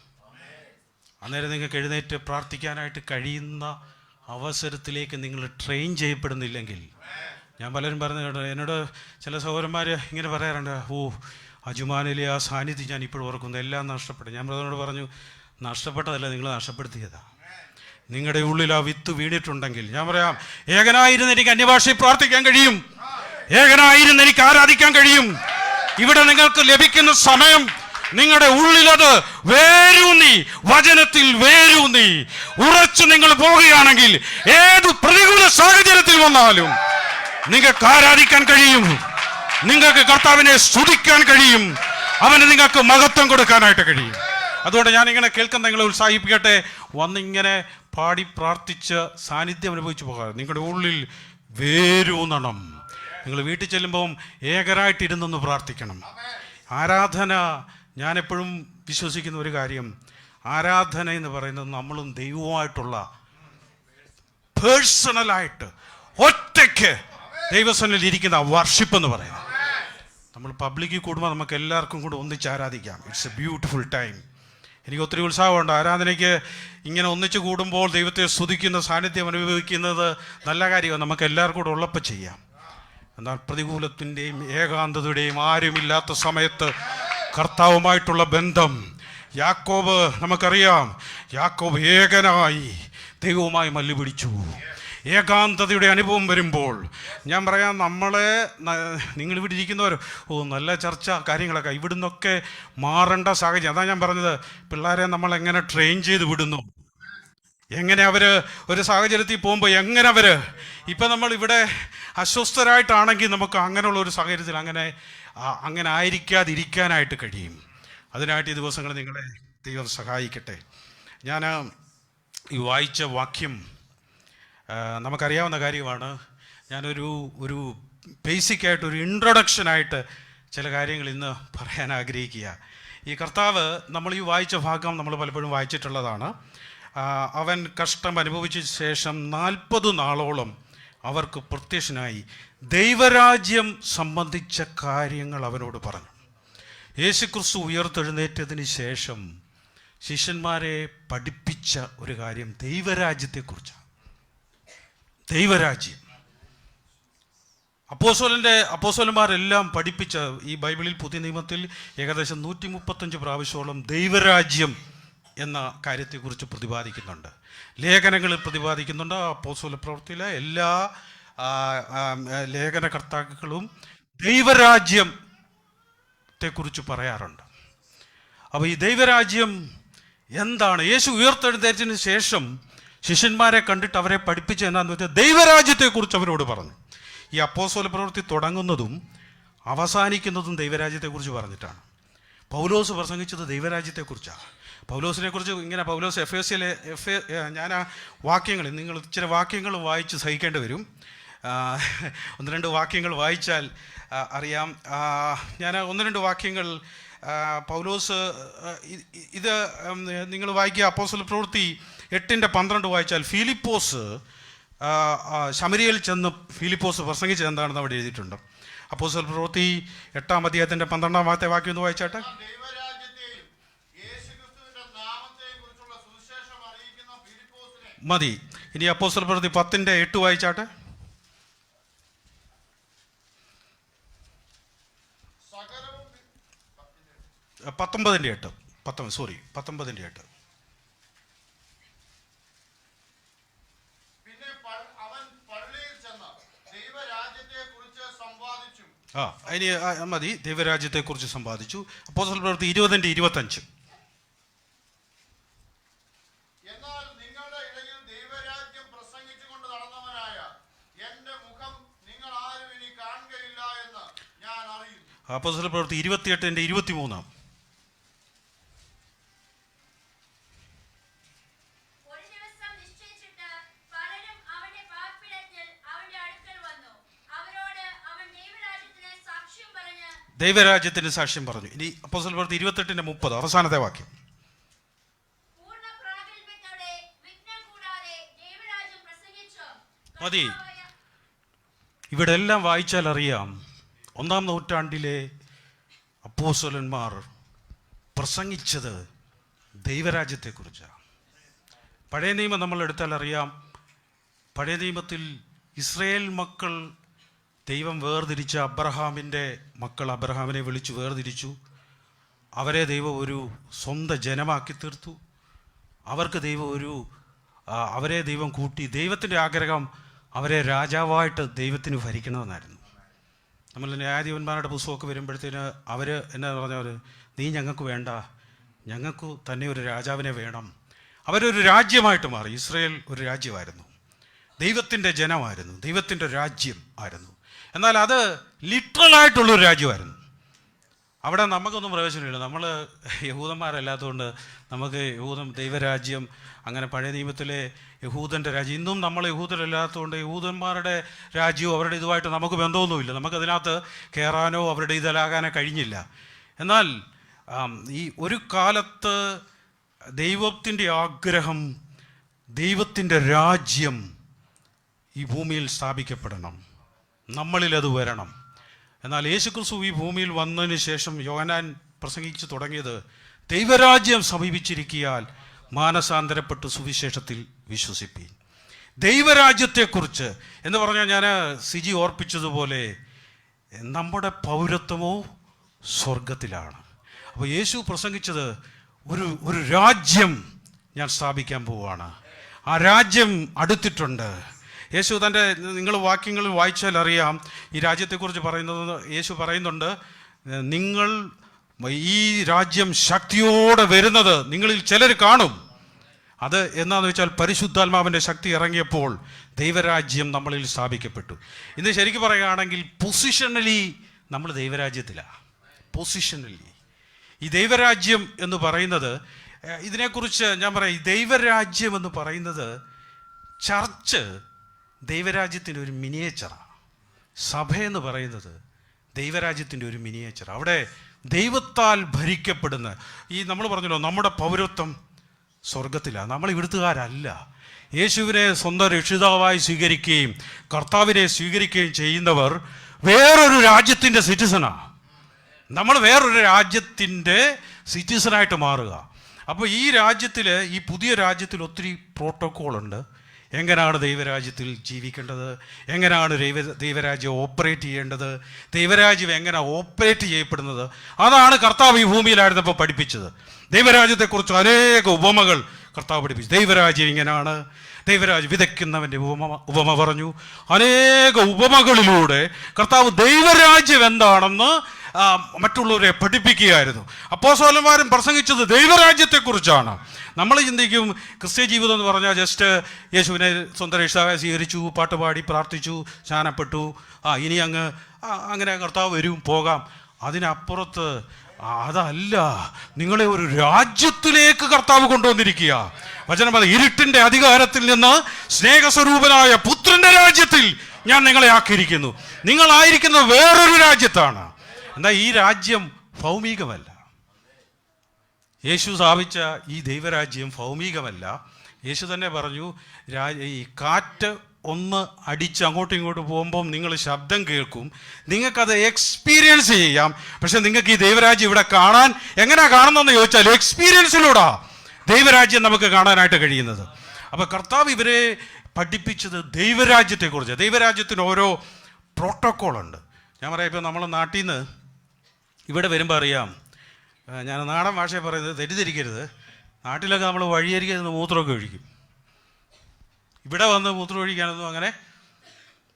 അന്നേരം നിങ്ങൾക്ക് എഴുന്നേറ്റ് പ്രാർത്ഥിക്കാനായിട്ട് കഴിയുന്ന അവസരത്തിലേക്ക് നിങ്ങൾ ട്രെയിൻ ചെയ്യപ്പെടുന്നില്ലെങ്കിൽ, ഞാൻ പലരും പറഞ്ഞു കേട്ടോ, എന്നോട് ചില സഹോദരന്മാർ ഇങ്ങനെ പറയാറുണ്ട്, അജുമാനിലെ ആ സാന്നിധ്യം ഞാൻ ഇപ്പോഴും ഓർക്കുന്നു, എല്ലാം നഷ്ടപ്പെട്ടു. ഞാൻ ബ്രദറിനോട് പറഞ്ഞു, നഷ്ടപ്പെട്ടതല്ല, നിങ്ങൾ നഷ്ടപ്പെടുത്തിയതാണ്. നിങ്ങളുടെ ഉള്ളിൽ ആ വിത്ത് വീണിട്ടുണ്ടെങ്കിൽ, ഞാൻ പറയാം, ഏകനായിരുന്ന് എനിക്ക് അന്യഭാഷയിൽ പ്രാർത്ഥിക്കാൻ കഴിയും, ഏകനായിരുന്ന് എനിക്ക് ആരാധിക്കാൻ കഴിയും. ഇവിടെ നിങ്ങൾക്ക് ലഭിക്കുന്ന സമയം നിങ്ങളുടെ ഉള്ളിലത് വേരൂന്നി, വചനത്തിൽ വേരൂന്നി ഉറച്ചു നിങ്ങൾ പോവുകയാണെങ്കിൽ ഏത് പ്രതികൂല സാഹചര്യത്തിൽ വന്നാലും നിങ്ങൾക്ക് ആരാധിക്കാൻ കഴിയും, നിങ്ങൾക്ക് കർത്താവിനെ സ്തുതിക്കാൻ കഴിയും, അവന് നിങ്ങൾക്ക് മഹത്വം കൊടുക്കാനായിട്ട് കഴിയും. അതുകൊണ്ട് ഞാനിങ്ങനെ കേൾക്കുന്ന നിങ്ങളെ ഉത്സാഹിപ്പിക്കട്ടെ, വന്നിങ്ങനെ പാടി പ്രാർത്ഥിച്ച് സാന്നിധ്യം അനുഭവിച്ചു പോകാതെ നിങ്ങളുടെ ഉള്ളിൽ വേരൂന്നണം. നിങ്ങൾ വീട്ടിൽ ചെല്ലുമ്പം ഏകരായിട്ടിരുന്നൊന്ന് പ്രാർത്ഥിക്കണം. ആരാധന, ഞാനെപ്പോഴും വിശ്വസിക്കുന്ന ഒരു കാര്യം, ആരാധന എന്ന് പറയുന്നത് നമ്മളും ദൈവവുമായിട്ടുള്ള പേഴ്സണലായിട്ട് ഒറ്റയ്ക്ക് ദൈവസന്നിധിയിൽ ഇരിക്കുന്ന വർഷിപ്പ് എന്ന് പറയുന്നത്. നമ്മൾ പബ്ലിക്കിൽ കൂടുമ്പോൾ നമുക്ക് എല്ലാവർക്കും കൂടെ ഒന്നിച്ച് ആരാധിക്കാം. It's A beautiful time. എനിക്ക് ഒത്തിരി ഉത്സാഹമുണ്ട് ആരാധനയ്ക്ക്. ഇങ്ങനെ ഒന്നിച്ച് കൂടുമ്പോൾ ദൈവത്തെ സ്തുതിക്കുന്ന സാന്നിധ്യം അനുഭവിക്കുന്നത് നല്ല കാര്യമാണ്, നമുക്ക് എല്ലാവർക്കും കൂടെ ഉള്ളപ്പോൾ ചെയ്യാം. എന്നാൽ പ്രതികൂലത്തിൻ്റെയും ഏകാന്തതയുടെയും ആരുമില്ലാത്ത സമയത്ത് കർത്താവുമായിട്ടുള്ള ബന്ധം, യാക്കോബ് നമുക്കറിയാം, യാക്കോബ് ഏകനായി ദൈവവുമായി മല്ലു പിടിച്ചു. ഏകാന്തതയുടെ അനുഭവം വരുമ്പോൾ ഞാൻ പറയാം, നിങ്ങളിവിടെ ഇരിക്കുന്നവർ നല്ല ചർച്ച കാര്യങ്ങളൊക്കെ ഇവിടുന്നൊക്കെ മാറേണ്ട സാഹചര്യം. അതാണ് ഞാൻ പറഞ്ഞത്, പിള്ളേരെ നമ്മൾ എങ്ങനെ ട്രെയിൻ ചെയ്ത് വിടുന്നു, എങ്ങനെ അവർ ഒരു സാഹചര്യത്തിൽ പോകുമ്പോൾ എങ്ങനെ ഇപ്പം നമ്മൾ ഇവിടെ അസ്വസ്ഥരായിട്ടാണെങ്കിൽ നമുക്ക് അങ്ങനെയുള്ള ഒരു സാഹചര്യത്തിൽ അങ്ങനെ ആയിരിക്കാതിരിക്കാനായിട്ട് കഴിയും. അതിനായിട്ട് ഈ ദിവസങ്ങൾ നിങ്ങളെ ദൈവം സഹായിക്കട്ടെ. ഞാൻ ഈ വായിച്ച വാക്യം നമുക്കറിയാവുന്ന കാര്യമാണ്. ഞാനൊരു ബേസിക്കായിട്ടൊരു ഇൻട്രൊഡക്ഷനായിട്ട് ചില കാര്യങ്ങൾ ഇന്ന് പറയാൻ ആഗ്രഹിക്കുക. ഈ കർത്താവ്, നമ്മൾ ഈ വായിച്ച ഭാഗം നമ്മൾ പലപ്പോഴും വായിച്ചിട്ടുള്ളതാണ്. അവൻ കഷ്ടം അനുഭവിച്ച ശേഷം 40 നാളോളം അവർക്ക് പ്രത്യക്ഷനായി ദൈവരാജ്യം സംബന്ധിച്ച കാര്യങ്ങൾ അവനോട് പറഞ്ഞു. യേശുക്രിസ്തു ഉയർത്തെഴുന്നേറ്റതിന് ശേഷം ശിഷ്യന്മാരെ പഠിപ്പിച്ച ഒരു കാര്യം ദൈവരാജ്യത്തെക്കുറിച്ചാണ്. ദൈവരാജ്യം അപ്പോസ്തലന്മാരെല്ലാം പഠിപ്പിച്ച, ഈ ബൈബിളിൽ പുതിയ നിയമത്തിൽ ഏകദേശം 135 പ്രാവശ്യോളം ദൈവരാജ്യം എന്ന കാര്യത്തെക്കുറിച്ച് പ്രതിപാദിക്കുന്നുണ്ട്, ലേഖനങ്ങളിൽ പ്രതിപാദിക്കുന്നുണ്ട്. അപ്പോസ്തല പ്രവൃത്തിയിലെ എല്ലാ ലേഖനകർത്താക്കളും ദൈവരാജ്യത്തെക്കുറിച്ച് പറയാറുണ്ട്. അപ്പോൾ ഈ ദൈവരാജ്യം എന്താണ്? യേശു ഉയർത്തെഴുന്നേറ്റതിന് ശേഷം ശിഷ്യന്മാരെ കണ്ടിട്ട് അവരെ പഠിപ്പിച്ച എന്താണെന്ന് വെച്ചാൽ ദൈവരാജ്യത്തെക്കുറിച്ച് അവരോട് പറഞ്ഞു. ഈ അപ്പോസ്തല പ്രവൃത്തി തുടങ്ങുന്നതും അവസാനിക്കുന്നതും ദൈവരാജ്യത്തെക്കുറിച്ച് പറഞ്ഞിട്ടാണ്. പൗലോസ് പ്രസംഗിച്ചത് ദൈവരാജ്യത്തെക്കുറിച്ചാണ്. പൗലോസിനെക്കുറിച്ച് ഇങ്ങനെ പൗലോസ് ഞാൻ ആ വാക്യങ്ങൾ, നിങ്ങൾ ചില വാക്യങ്ങൾ വായിച്ച് സഹിക്കേണ്ടി വരും. 1-2 വാക്യങ്ങൾ വായിച്ചാൽ അറിയാം. ഞാൻ 1-2 വാക്യങ്ങൾ പൗലോസ് ഇത് നിങ്ങൾ വായിക്കുക. അപ്പോസ്തല പ്രവൃത്തി 8:12 വായിച്ചാൽ ഫിലിപ്പോസ് ശമരിയയിൽ ചെന്ന് ഫിലിപ്പോസ് പ്രസംഗിച്ചത് എന്താണെന്ന് അവിടെ എഴുതിയിട്ടുണ്ട്. അപ്പോസ്തല പ്രവൃത്തി 8-ാം അധ്യായത്തിൻ്റെ 12-ാമത്തെ വാക്യം ഒന്ന് വായിച്ചാട്ടെ. മതി. ഇനി അപ്പോസ്തല പ്രവൃത്തി 10:8 വായിച്ചാട്ടെ. 19:8 ഇനി മതി. ദൈവരാജ്യത്തെക്കുറിച്ച് സമ്പാദിച്ചു. അപ്പോസ്തല പ്രവൃത്തി 20:25. അപ്പോസ്തല പ്രവൃത്തി 28:23. ദൈവരാജ്യത്തിന് സാക്ഷ്യം പറഞ്ഞു. ഇനി അപ്പോസ്തല പ്രവൃത്തി 28:30 അവസാനത്തെ വാക്യം. മതി. ഇവിടെ എല്ലാം വായിച്ചാൽ അറിയാം, 1-ാം നൂറ്റാണ്ടിലെ അപ്പോസ്തലന്മാർ പ്രസംഗിച്ചത് ദൈവരാജ്യത്തെക്കുറിച്ചാണ്. പഴയ നിയമം നമ്മൾ എടുത്താൽ അറിയാം, പഴയ നിയമത്തിൽ ഇസ്രയേൽ മക്കൾ ദൈവം വേർതിരിച്ച അബ്രഹാമിൻ്റെ മക്കൾ അബ്രഹാമിനെ വിളിച്ചു വേർതിരിച്ചു. അവരെ ദൈവം ഒരു സ്വന്തം ജനമാക്കി തീർത്തു. അവർക്ക് ദൈവം അവരെ ദൈവം കൂട്ടി. ദൈവത്തിൻ്റെ ആഗ്രഹം അവരെ രാജാവായിട്ട് ദൈവത്തിന് ഭരിക്കണമെന്നായിരുന്നു. നമ്മൾ ന്യായാധിപന്മാരുടെ പുസ്തകമൊക്കെ വരുമ്പോഴത്തേന് അവർ എന്നാ പറഞ്ഞവർ, നീ ഞങ്ങൾക്ക് വേണ്ട, ഞങ്ങൾക്ക് തന്നെ ഒരു രാജാവിനെ വേണം. അവരൊരു രാജ്യമായിട്ട് മാറി. ഇസ്രയേൽ ഒരു രാജ്യമായിരുന്നു, ദൈവത്തിൻ്റെ ജനമായിരുന്നു, ദൈവത്തിൻ്റെ രാജ്യം ആയിരുന്നു. എന്നാൽ അത് ലിറ്ററലായിട്ടുള്ളൊരു രാജ്യമായിരുന്നു. അവിടെ നമുക്കൊന്നും പ്രവേശനമില്ല. നമ്മൾ യഹൂദന്മാരല്ലാത്തതുകൊണ്ട് നമുക്ക് ദൈവരാജ്യം അങ്ങനെ പഴയ നിയമത്തിലെ യഹൂദൻ്റെ രാജ്യം, ഇന്നും നമ്മൾ യഹൂദരല്ലാത്തതുകൊണ്ട് യഹൂദന്മാരുടെ രാജ്യവും അവരുടെ ഇതുമായിട്ട് നമുക്ക് ബന്ധമൊന്നുമില്ല. നമുക്കതിനകത്ത് കയറാനോ അവരുടെ ഇതിലാകാനോ കഴിഞ്ഞില്ല. എന്നാൽ ഈ ഒരു കാലത്ത് ദൈവത്തിൻ്റെ ആഗ്രഹം, ദൈവത്തിൻ്റെ രാജ്യം ഈ ഭൂമിയിൽ സ്ഥാപിക്കപ്പെടണം, നമ്മളിലത് വരണം. എന്നാൽ യേശുക്രിസ്തു ഈ ഭൂമിയിൽ വന്നതിന് ശേഷം യോഹന്നാൻ പ്രസംഗിച്ചു തുടങ്ങിയത്, ദൈവരാജ്യം സമീപിച്ചിരിക്കിയാൽ മാനസാന്തരപ്പെട്ട് സുവിശേഷത്തിൽ വിശ്വസിപ്പീൻ. ദൈവരാജ്യത്തെക്കുറിച്ച് എന്ന് പറഞ്ഞാൽ, ഞാൻ സിജി ഓർപ്പിച്ചതുപോലെ നമ്മുടെ പൗരത്വമോ സ്വർഗത്തിലാണ്. അപ്പോൾ യേശു പ്രസംഗിച്ചത് ഒരു രാജ്യം ഞാൻ സ്ഥാപിക്കാൻ പോവുകയാണ്, ആ രാജ്യം അടുത്തിട്ടുണ്ട്. യേശു തൻ്റെ, നിങ്ങൾ വാക്യങ്ങളിൽ വായിച്ചാൽ അറിയാം, ഈ രാജ്യത്തെക്കുറിച്ച് പറയുന്നത് യേശു പറയുന്നുണ്ട്, നിങ്ങൾ ഈ രാജ്യം ശക്തിയോടെ വരുന്നത് നിങ്ങളിൽ ചിലർ കാണും. അത് എന്നാന്ന് വെച്ചാൽ പരിശുദ്ധാത്മാവിൻ്റെ ശക്തി ഇറങ്ങിയപ്പോൾ ദൈവരാജ്യം നമ്മളിൽ സ്ഥാപിക്കപ്പെട്ടു. ഇന്ന് ശരിക്കും പറയുകയാണെങ്കിൽ പൊസിഷണലി നമ്മൾ ദൈവരാജ്യത്തിലാണ്. പൊസിഷണലി ഈ ദൈവരാജ്യം എന്ന് പറയുന്നത്, ഇതിനെക്കുറിച്ച് ഞാൻ പറയാം, ഈ ദൈവരാജ്യം എന്ന് പറയുന്നത്, ചർച്ച് ദൈവരാജ്യത്തിൻ്റെ ഒരു മിനിയേച്ചറാണ്. സഭയെന്ന് പറയുന്നത് ദൈവരാജ്യത്തിൻ്റെ ഒരു മിനിയേച്ചർ. അവിടെ ദൈവത്താൽ ഭരിക്കപ്പെടുന്ന, ഈ നമ്മൾ പറഞ്ഞല്ലോ നമ്മുടെ പൗരത്വം സ്വർഗത്തിലാണ്. നമ്മൾ ഇവിടുത്തുകാരല്ല. യേശുവിനെ സ്വന്തം രക്ഷിതാവായി സ്വീകരിക്കുകയും കർത്താവിനെ സ്വീകരിക്കുകയും ചെയ്യുന്നവർ വേറൊരു രാജ്യത്തിൻ്റെ സിറ്റിസണാണ്. നമ്മൾ വേറൊരു രാജ്യത്തിൻ്റെ സിറ്റിസണായിട്ട് മാറുക. അപ്പോൾ ഈ രാജ്യത്തിൽ, ഈ പുതിയ രാജ്യത്തിൽ ഒത്തിരി പ്രോട്ടോക്കോളുണ്ട്. എങ്ങനെയാണ് ദൈവരാജ്യത്തിൽ ജീവിക്കേണ്ടത്, എങ്ങനെയാണ് ദൈവരാജ്യം ഓപ്പറേറ്റ് ചെയ്യേണ്ടത്, ദൈവരാജ്യം എങ്ങനെ ഓപ്പറേറ്റ് ചെയ്യപ്പെടുന്നത്, അതാണ് കർത്താവ് ഈ ഭൂമിയിലായിരുന്നപ്പോൾ പഠിപ്പിച്ചത്. ദൈവരാജ്യത്തെക്കുറിച്ച് അനേക ഉപമകൾ കർത്താവ് പഠിപ്പിച്ചു. ദൈവരാജ്യം ഇങ്ങനെയാണ്, ദൈവരാജ്യം വിതയ്ക്കുന്നവൻ്റെ ഉപമ പറഞ്ഞു. അനേക ഉപമകളിലൂടെ കർത്താവ് ദൈവരാജ്യം എന്താണെന്ന് മറ്റുള്ളവരെ പഠിപ്പിക്കുകയായിരുന്നു. അപ്പോസ്തലന്മാരും പ്രസംഗിച്ചത് ദൈവരാജ്യത്തെക്കുറിച്ചാണ്. നമ്മൾ ചിന്തിക്കും ക്രിസ്ത്യ ജീവിതം എന്ന് പറഞ്ഞാൽ ജസ്റ്റ് യേശുവിനെ സ്വന്തം രക്ഷിതാവായി സ്വീകരിച്ചു, പാട്ടുപാടി പ്രാർത്ഥിച്ചു, സ്നാനപ്പെട്ടു, ഇനി അങ്ങനെ കർത്താവ് വരും പോകാം. അതിനപ്പുറത്ത് അതല്ല, നിങ്ങളെ ഒരു രാജ്യത്തിലേക്ക് കർത്താവ് കൊണ്ടുവന്നിരിക്കുക. വചനം അത്, ഇരുട്ടിൻ്റെ അധികാരത്തിൽ നിന്ന് സ്നേഹസ്വരൂപനായ പുത്രൻ്റെ രാജ്യത്തിൽ ഞാൻ നിങ്ങളെ ആക്കിയിരിക്കുന്നു. നിങ്ങളായിരിക്കുന്നത് വേറൊരു രാജ്യത്താണ്. എന്നാൽ ഈ രാജ്യം ഭൗമികമല്ല. യേശു സ്ഥാപിച്ച ഈ ദൈവരാജ്യം ഭൗമികമല്ല. യേശു തന്നെ പറഞ്ഞു, ഈ കാറ്റ് ഒന്ന് അടിച്ച് അങ്ങോട്ടും ഇങ്ങോട്ടും പോകുമ്പം നിങ്ങൾ ശബ്ദം കേൾക്കും, നിങ്ങൾക്കത് എക്സ്പീരിയൻസ് ചെയ്യാം. പക്ഷെ നിങ്ങൾക്ക് ഈ ദൈവരാജ്യം ഇവിടെ കാണാൻ എങ്ങനെയാണ് കാണുന്നതെന്ന് ചോദിച്ചാൽ എക്സ്പീരിയൻസിലൂടെ ദൈവരാജ്യം നമുക്ക് കാണാനായിട്ട് കഴിയുന്നത്. അപ്പോൾ കർത്താവ് ഇവരെ പഠിപ്പിച്ചത് ദൈവരാജ്യത്തെക്കുറിച്ച്. ദൈവരാജ്യത്തിന് ഓരോ പ്രോട്ടോക്കോളുണ്ട്. ഞാൻ പറയാം, ഇപ്പോൾ നമ്മൾ നാട്ടിൽ നിന്ന് ഇവിടെ വരുമ്പോൾ അറിയാം, ഞാൻ നാടൻ ഭാഷയെ പറയുന്നത് തെറ്റിദ്ധരിക്കരുത്, നാട്ടിലൊക്കെ നമ്മൾ വഴിയരികെ നിന്ന് മൂത്രമൊക്കെ ഒഴിക്കും. ഇവിടെ വന്ന് മൂത്രം ഒഴിക്കാനൊന്നും അങ്ങനെ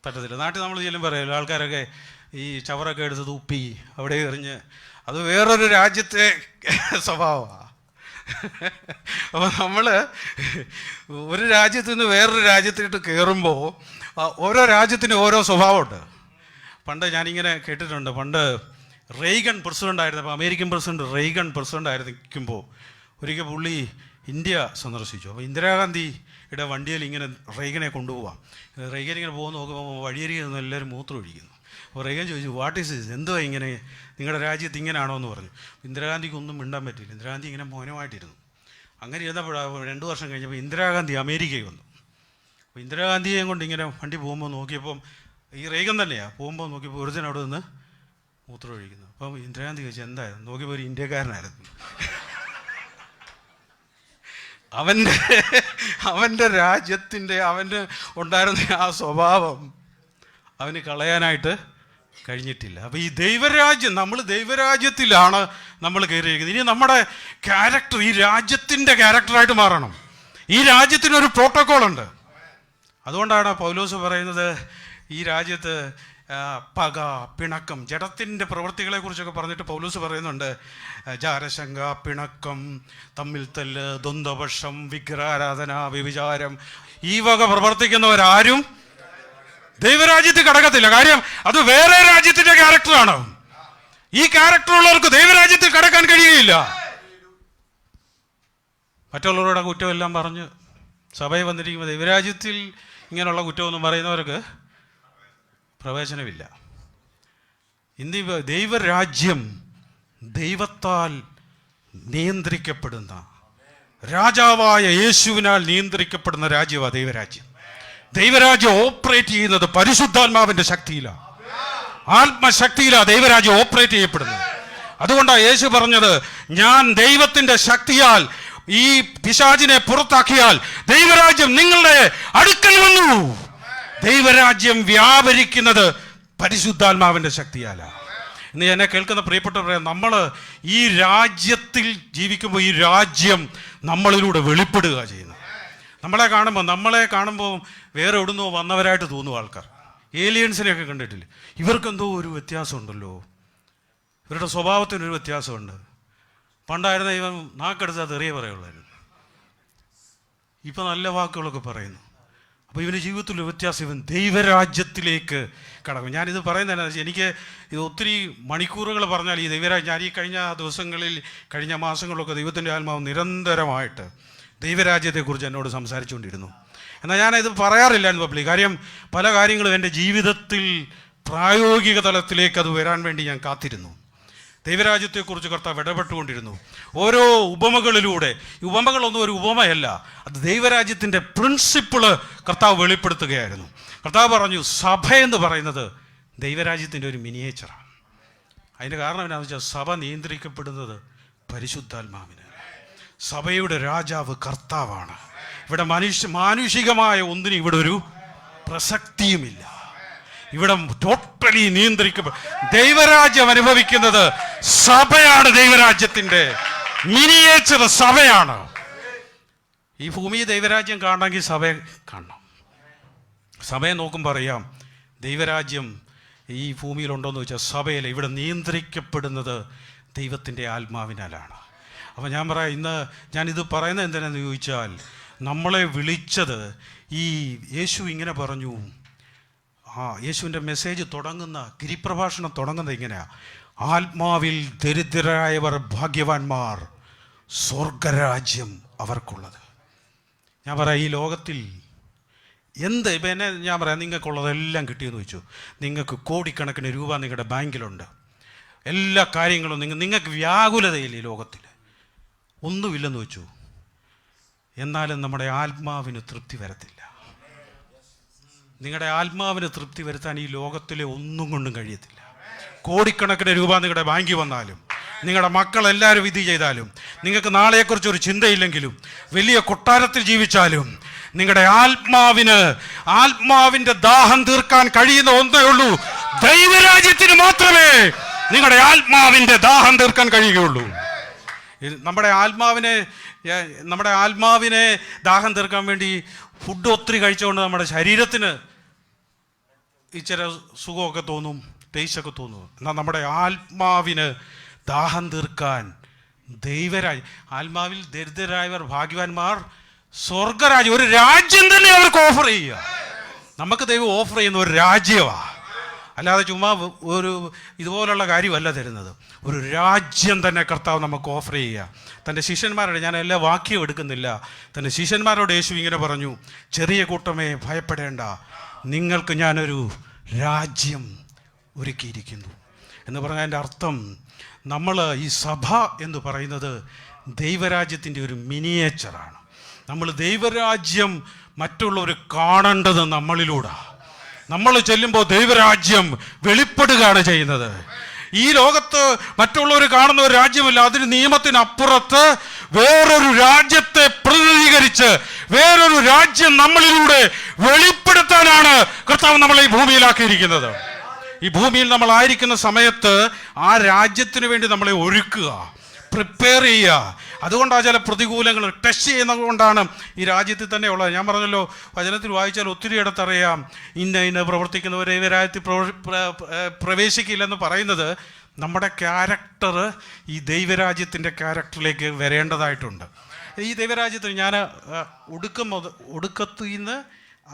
പറ്റത്തില്ല. നാട്ടിൽ നമ്മൾ ചെല്ലുമ്പോൾ പറയുമല്ലോ, ആൾക്കാരൊക്കെ ഈ ചവറൊക്കെ എടുത്ത് തുപ്പി അവിടെ എറിഞ്ഞ്, അത് വേറൊരു രാജ്യത്തെ സ്വഭാവമാണ്. അപ്പോൾ നമ്മൾ ഒരു രാജ്യത്ത് നിന്ന് വേറൊരു രാജ്യത്തിട്ട് കയറുമ്പോൾ ഓരോ രാജ്യത്തിനും ഓരോ സ്വഭാവമുണ്ട്. പണ്ട് ഞാനിങ്ങനെ കേട്ടിട്ടുണ്ട്, പണ്ട് റെയ്ഗൺ പ്രസിഡൻ്റ് ആയിരുന്നപ്പോൾ, അമേരിക്കൻ പ്രസിഡന്റ് റെയ്ഗൺ പ്രസിഡൻ്റ് ആയിരിക്കുമ്പോൾ ഒരിക്കൽ പുള്ളി ഇന്ത്യ സന്ദർശിച്ചു. അപ്പോൾ ഇന്ദിരാഗാന്ധിയുടെ വണ്ടിയിൽ ഇങ്ങനെ റെയ്ഗനെ കൊണ്ടുപോകാം. റെയ്ഗൻ ഇങ്ങനെ പോകുന്ന നോക്കുമ്പോൾ വഴിയരികിൽ നിന്ന് എല്ലാവരും മൂത്രം ഒഴിക്കുന്നു. അപ്പോൾ റെയ്ഗൻ ചോദിച്ചു, വാട്ട് ഈസ് ദിസ്, എന്തുവാ ഇങ്ങനെ, നിങ്ങളുടെ രാജ്യത്ത് ഇങ്ങനെയാണോ എന്ന് പറഞ്ഞു. ഇന്ദിരാഗാന്ധിക്ക് ഒന്നും മിണ്ടാൻ പറ്റില്ല. ഇന്ദിരാഗാന്ധി ഇങ്ങനെ മൗനമായിട്ടിരുന്നു. അങ്ങനെ ഇരുന്നപ്പോഴാണ് 2 വർഷം കഴിഞ്ഞപ്പോൾ ഇന്ദിരാഗാന്ധി അമേരിക്കയിൽ വന്നു. അപ്പോൾ ഇന്ദിരാഗാന്ധിയെ കൊണ്ട് ഇങ്ങനെ വണ്ടി പോകുമ്പോൾ നോക്കിയപ്പം ഈ റെയ്ഗൻ തന്നെയാണ് പോകുമ്പോൾ നോക്കിയപ്പോൾ ഒരുത്തൻ അവിടെ നിന്ന് മൂത്രം ഒഴിക്കുന്നു. അപ്പം ഇന്ദിരാഗാന്ധി ചോദിച്ചു എന്തായിരുന്നു, നോക്കിയപ്പോൾ ഒരു ഇന്ത്യക്കാരനായിരുന്നു. അവൻ്റെ രാജ്യത്തിൻ്റെ അവന് ഉണ്ടായിരുന്ന ആ സ്വഭാവം അവന് കളയാനായിട്ട് കഴിഞ്ഞിട്ടില്ല. അപ്പോൾ ഈ ദൈവരാജ്യം, നമ്മൾ ദൈവരാജ്യത്തിലാണ് നമ്മൾ കയറിയിരിക്കുന്നത്. ഇനി നമ്മുടെ ക്യാരക്ടർ ഈ രാജ്യത്തിൻ്റെ ക്യാരക്ടറായിട്ട് മാറണം. ഈ രാജ്യത്തിനൊരു പ്രോട്ടോക്കോളുണ്ട്. അതുകൊണ്ടാണ് പൗലോസ് പറയുന്നത് ഈ രാജ്യത്ത് പക, പിണക്കം, ജഡത്തിൻ്റെ പ്രവൃത്തികളെ കുറിച്ചൊക്കെ പറഞ്ഞിട്ട് പൗലോസ് പറയുന്നുണ്ട്, ജാരശങ്ക, പിണക്കം, തമ്മിൽ തല്ല്, ദ്വന്ദ്വപക്ഷം, വിഗ്രഹാരാധന, വ്യഭിചാരം, ഈ വക പ്രവർത്തിക്കുന്നവരാരും ദൈവരാജ്യത്തിൽ കടക്കത്തില്ല. കാര്യം അത് വേറെ രാജ്യത്തിന്റെ ക്യാരക്ടറാണ്. ഈ ക്യാരക്ടറുള്ളവർക്ക് ദൈവരാജ്യത്തിൽ കടക്കാൻ കഴിയുകയില്ല. മറ്റുള്ളവരുടെ കുറ്റമെല്ലാം പറഞ്ഞ് സഭയിൽ വന്നിരിക്കുമ്പോൾ ദൈവരാജ്യത്തിൽ ഇങ്ങനെയുള്ള കുറ്റമൊന്നും പറയുന്നവർക്ക് പ്രവേശനമില്ല. ദൈവരാജ്യം ദൈവത്താൽ നിയന്ത്രിക്കപ്പെടുന്ന, രാജാവായ യേശുവിനാൽ നിയന്ത്രിക്കപ്പെടുന്ന രാജ്യമാണ് ദൈവരാജ്യം. ദൈവരാജ്യം ഓപ്പറേറ്റ് ചെയ്യുന്നത് പരിശുദ്ധാത്മാവിന്റെ ശക്തിയിലാണ്, ആത്മശക്തിയിലാണ് ദൈവരാജ്യം ഓപ്പറേറ്റ് ചെയ്യപ്പെടുന്നത്. അതുകൊണ്ടാണ് യേശു പറഞ്ഞത്, ഞാൻ ദൈവത്തിന്റെ ശക്തിയാൽ ഈ പിശാചിനെ പുറത്താക്കിയാൽ ദൈവരാജ്യം നിങ്ങളുടെ അടുക്കൽ വന്നു. ദൈവരാജ്യം വ്യാപരിക്കുന്നത് പരിശുദ്ധാത്മാവിന്റെ ശക്തിയാലാണ്. ഇന്ന് എന്നെ കേൾക്കുന്ന പ്രിയപ്പെട്ടവരെ, നമ്മൾ ഈ രാജ്യത്തിൽ ജീവിക്കുമ്പോൾ ഈ രാജ്യം നമ്മളിലൂടെ വെളിപ്പെടുക ചെയ്യുന്നത്. നമ്മളെ കാണുമ്പോൾ വേറെ എവിടുന്നോ വന്നവരായിട്ട് തോന്നും ആൾക്കാർ. ഏലിയൻസിനെയൊക്കെ കണ്ടിട്ടില്ലേ? ഇവർക്കെന്തോ ഒരു വ്യത്യാസമുണ്ടല്ലോ, ഇവരുടെ സ്വഭാവത്തിനൊരു വ്യത്യാസമുണ്ട്. പണ്ടായിരുന്ന ഇവൻ നാക്കെടുത്താൽ തെറിയ പറയുള്ളായിരുന്നു, ഇപ്പം നല്ല വാക്കുകളൊക്കെ പറയുന്നു. അപ്പോൾ ഇവൻ്റെ ജീവിതത്തിലൊരു വ്യത്യാസം, ഇവൻ ദൈവരാജ്യത്തിലേക്ക് കടക്കും. ഞാനിത് പറയുന്നതിനാ, എനിക്ക് ഇത് ഒത്തിരി മണിക്കൂറുകൾ പറഞ്ഞാൽ ഈ ദൈവരാജ്യം, ഞാൻ ഈ കഴിഞ്ഞ ദിവസങ്ങളിൽ, കഴിഞ്ഞ മാസങ്ങളിലൊക്കെ ദൈവത്തിൻ്റെ ആത്മാവ് നിരന്തരമായിട്ട് ദൈവരാജ്യത്തെക്കുറിച്ച് എന്നോട് സംസാരിച്ചുകൊണ്ടിരുന്നു. എന്നാൽ ഞാനിത് പറയാറില്ല എന്ന് പബ്ലിക്. കാര്യം പല കാര്യങ്ങളും എൻ്റെ ജീവിതത്തിൽ പ്രായോഗിക തലത്തിലേക്ക് അത് വരാൻ വേണ്ടി ഞാൻ കാത്തിരുന്നു. ദൈവരാജ്യത്തെക്കുറിച്ച് കർത്താവ് ഇടപെട്ടുകൊണ്ടിരുന്നു ഓരോ ഉപമകളിലൂടെ. ഈ ഉപമകളൊന്നും ഒരു ഉപമയല്ല, അത് ദൈവരാജ്യത്തിൻ്റെ പ്രിൻസിപ്പിള് കർത്താവ് വെളിപ്പെടുത്തുകയായിരുന്നു. കർത്താവ് പറഞ്ഞു, സഭ എന്ന് പറയുന്നത് ദൈവരാജ്യത്തിൻ്റെ ഒരു മിനിയേച്ചറാണ്. അതിൻ്റെ കാരണം എന്താണെന്ന് വെച്ചാൽ, സഭ നിയന്ത്രിക്കപ്പെടുന്നത് പരിശുദ്ധാത്മാവിന്. സഭയുടെ രാജാവ് കർത്താവാണ്. ഇവിടെ മാനുഷികമായ ഒന്നിനും ഇവിടെ ഒരു പ്രസക്തിയുമില്ല. ഇവിടെ ടോട്ടലി നിയന്ത്രിക്കപ്പെടും. ദൈവരാജ്യം അനുഭവിക്കുന്നത് സഭയാണ്. ദൈവരാജ്യത്തിന്റെ മിനിയേച്ചർ സഭയാണ്. ഈ ഭൂമി ദൈവരാജ്യം കാണണമെങ്കിൽ സഭയെ കാണണം. സഭയെ നോക്കുമ്പോൾ അറിയാം ദൈവരാജ്യം ഈ ഭൂമിയിലുണ്ടോയെന്ന് ചോദിച്ചാൽ സഭയിൽ ഇവിടെ നിയന്ത്രിക്കപ്പെടുന്നത് ദൈവത്തിൻ്റെ ആത്മാവിനാലാണ്. അപ്പോൾ ഞാൻ പറയാം, ഇന്ന് ഞാനിത് പറയുന്നത് എന്തിനാന്ന് ചോദിച്ചാൽ, നമ്മളെ വിളിച്ചത് ഈ യേശു ഇങ്ങനെ പറഞ്ഞു. യേശുവിൻ്റെ മെസ്സേജ് തുടങ്ങുന്ന, ഗിരിപ്രഭാഷണം തുടങ്ങുന്നത് ഇങ്ങനെയാണ്: ആത്മാവിൽ ദരിദ്രരായവർ ഭാഗ്യവാന്മാർ, സ്വർഗരാജ്യം അവർക്കുള്ളത്. ഞാൻ പറയാം, ഈ ലോകത്തിൽ ഇപ്പം എന്നെ ഞാൻ പറയാം, നിങ്ങൾക്കുള്ളതെല്ലാം കിട്ടിയെന്ന് വെച്ചു. നിങ്ങൾക്ക് കോടിക്കണക്കിന് രൂപ നിങ്ങളുടെ ബാങ്കിലുണ്ട്, എല്ലാ കാര്യങ്ങളും നിങ്ങൾക്ക് വ്യാകുലതയില്ല. ഈ ലോകത്തിൽ ഒന്നുമില്ലെന്ന് വെച്ചു, എന്നാലും നമ്മുടെ ആത്മാവിന് തൃപ്തി വരത്തില്ല. നിങ്ങളുടെ ആത്മാവിന് തൃപ്തി വരുത്താൻ ഈ ലോകത്തിലെ ഒന്നും കൊണ്ടും കഴിയത്തില്ല. കോടിക്കണക്കിന് രൂപ നിങ്ങളുടെ ബാങ്കിൽ വന്നാലും, നിങ്ങളുടെ മക്കളെല്ലാവരും ഇത് ചെയ്താലും, നിങ്ങൾക്ക് നാളെക്കുറിച്ചൊരു ചിന്തയില്ലെങ്കിലും, വലിയ കൊട്ടാരത്തിൽ ജീവിച്ചാലും, നിങ്ങളുടെ ആത്മാവിൻ്റെ ദാഹം തീർക്കാൻ കഴിയുന്ന ഒന്നേ ഉള്ളൂ. ദൈവരാജ്യത്തിന് മാത്രമേ നിങ്ങളുടെ ആത്മാവിൻ്റെ ദാഹം തീർക്കാൻ കഴിയുകയുള്ളൂ. നമ്മുടെ ആത്മാവിനെ ദാഹം തീർക്കാൻ വേണ്ടി ഫുഡ് ഒത്തിരി കഴിച്ചുകൊണ്ട് നമ്മുടെ ശരീരത്തിന് ഇച്ചിരി സുഖമൊക്കെ തോന്നും, ടേസ്റ്റൊക്കെ തോന്നും. എന്നാൽ നമ്മുടെ ആത്മാവിന് ദാഹം തീർക്കാൻ ആത്മാവിൽ ദരിദ്രരായവർ ഭാഗ്യവാന്മാർ, സ്വർഗരാജ്യം, ഒരു രാജ്യം തന്നെ അവർക്ക് ഓഫർ ചെയ്യുക. നമുക്ക് ദൈവം ഓഫർ ചെയ്യുന്ന ഒരു രാജ്യമാണ്, അല്ലാതെ ചുമ്മാ ഒരു ഇതുപോലുള്ള കാര്യമല്ല തരുന്നത്. ഒരു രാജ്യം തന്നെ കർത്താവ് നമുക്ക് ഓഫർ ചെയ്യുക. തൻ്റെ ശിഷ്യന്മാരോട്, ഞാൻ എല്ലാ വാക്യവും എടുക്കുന്നില്ല, തൻ്റെ ശിഷ്യന്മാരോട് യേശു ഇങ്ങനെ പറഞ്ഞു: ചെറിയ കൂട്ടമേ ഭയപ്പെടേണ്ട, നിങ്ങൾക്ക് ഞാനൊരു രാജ്യം ഒരുക്കിയിരിക്കുന്നു എന്ന് പറഞ്ഞാൽ എൻ്റെ അർത്ഥം, നമ്മൾ ഈ സഭ എന്ന് പറയുന്നത് ദൈവരാജ്യത്തിൻ്റെ ഒരു മിനിയേച്ചറാണ്. നമ്മൾ ദൈവരാജ്യം മറ്റുള്ളവർ കാണേണ്ടത് നമ്മളിലൂടെ. നമ്മൾ ചെല്ലുമ്പോൾ ദൈവരാജ്യം വെളിപ്പെടുകയാണ് ചെയ്യുന്നത്. ഈ ലോകത്ത് മറ്റുള്ളവർ കാണുന്ന ഒരു രാജ്യമല്ല, അതിന് നിയമത്തിനപ്പുറത്ത് വേറൊരു രാജ്യത്തെ പ്രതിനിധീകരിച്ച് വേറൊരു രാജ്യം നമ്മളിലൂടെ വെളിപ്പെടുത്താനാണ് കർത്താവ് നമ്മളെ ഈ ഭൂമിയിലാക്കിയിരിക്കുന്നത്. ഈ ഭൂമിയിൽ നമ്മൾ ആയിരിക്കുന്ന സമയത്ത് ആ രാജ്യത്തിന് വേണ്ടി നമ്മളെ ഒരുക്കുക, പ്രിപ്പയർ ചെയ്യുക. അതുകൊണ്ടാണ് ചില പ്രതികൂലങ്ങൾ ടെസ്റ്റ് ചെയ്യുന്നത് കൊണ്ടാണ് ഈ രാജ്യത്തിൽ തന്നെ ഉള്ളത്. ഞാൻ പറഞ്ഞല്ലോ, വചനത്തിൽ വായിച്ചാൽ ഒത്തിരി ഇടത്തറിയാം ഇന്ന പ്രവർത്തിക്കുന്നവരെ ഈ രാജ്യത്തിൽ പ്രവേശിക്കില്ലെന്ന് പറയുന്നത് നമ്മുടെ ക്യാരക്ടർ ഈ ദൈവരാജ്യത്തിൻ്റെ ക്യാരക്ടറിലേക്ക് വരേണ്ടതായിട്ടുണ്ട്. ഈ ദൈവരാജ്യത്തിന് ഞാൻ ഒടുക്കത്തിൽ നിന്ന്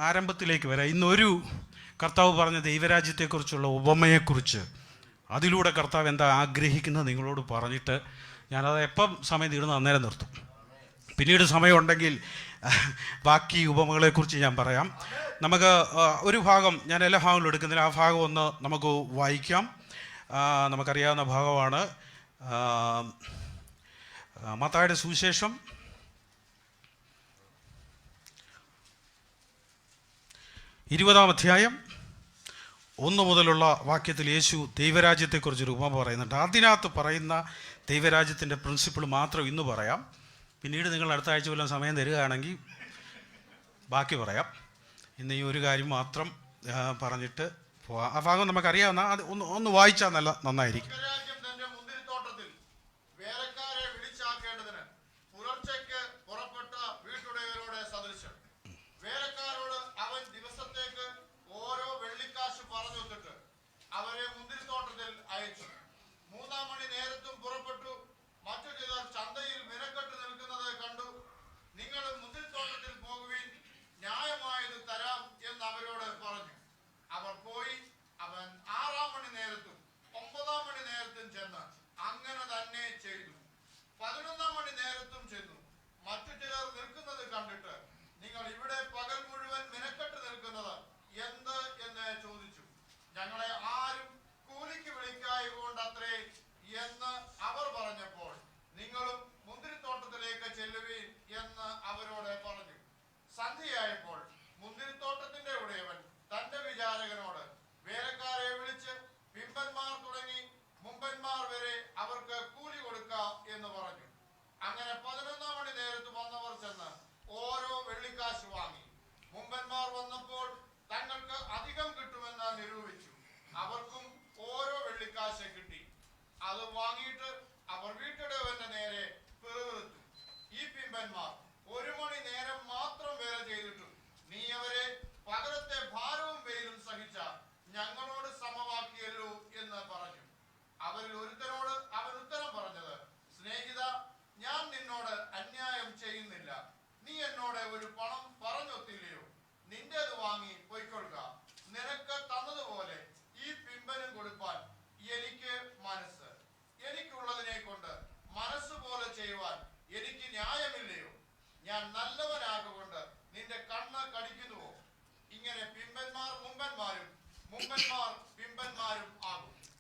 ആരംഭത്തിലേക്ക് വരാം. ഇന്നൊരു കർത്താവ് പറഞ്ഞ ദൈവരാജ്യത്തെക്കുറിച്ചുള്ള ഉപമയെക്കുറിച്ച്, അതിലൂടെ കർത്താവ് എന്താ ആഗ്രഹിക്കുന്നത് നിങ്ങളോട് പറഞ്ഞിട്ട് ഞാനത് എപ്പം സമയം തീർന്ന് അന്നേരം നിർത്തും. പിന്നീട് സമയമുണ്ടെങ്കിൽ ബാക്കി ഉപമകളെക്കുറിച്ച് ഞാൻ പറയാം. നമുക്ക് ഒരു ഭാഗം, ഞാൻ എല്ലാ ഭാഗങ്ങളും എടുക്കുന്നില്ല, ആ ഭാഗം ഒന്ന് നമുക്ക് വായിക്കാം. നമുക്കറിയാവുന്ന ഭാഗമാണ് മത്തായിയുടെ സുവിശേഷം 20-ാം അധ്യായം 1 മുതലുള്ള വാക്യത്തിൽ യേശു ദൈവരാജ്യത്തെക്കുറിച്ചൊരു ഉപമ പറയുന്നുണ്ട്. അതിനകത്ത് പറയുന്ന ദൈവരാജ്യത്തിൻ്റെ പ്രിൻസിപ്പിൾ മാത്രം ഇന്ന് പറയാം. പിന്നീട് നിങ്ങൾ അടുത്ത ആഴ്ച വല്ലതും സമയം തരികയാണെങ്കിൽ ബാക്കി പറയാം. ഇന്ന് ഈ ഒരു കാര്യം മാത്രം പറഞ്ഞിട്ട് പോവാം. ആ ഭാഗം നമുക്കറിയാവുന്ന അത് ഒന്ന് വായിച്ചാൽ നന്നായിരിക്കും.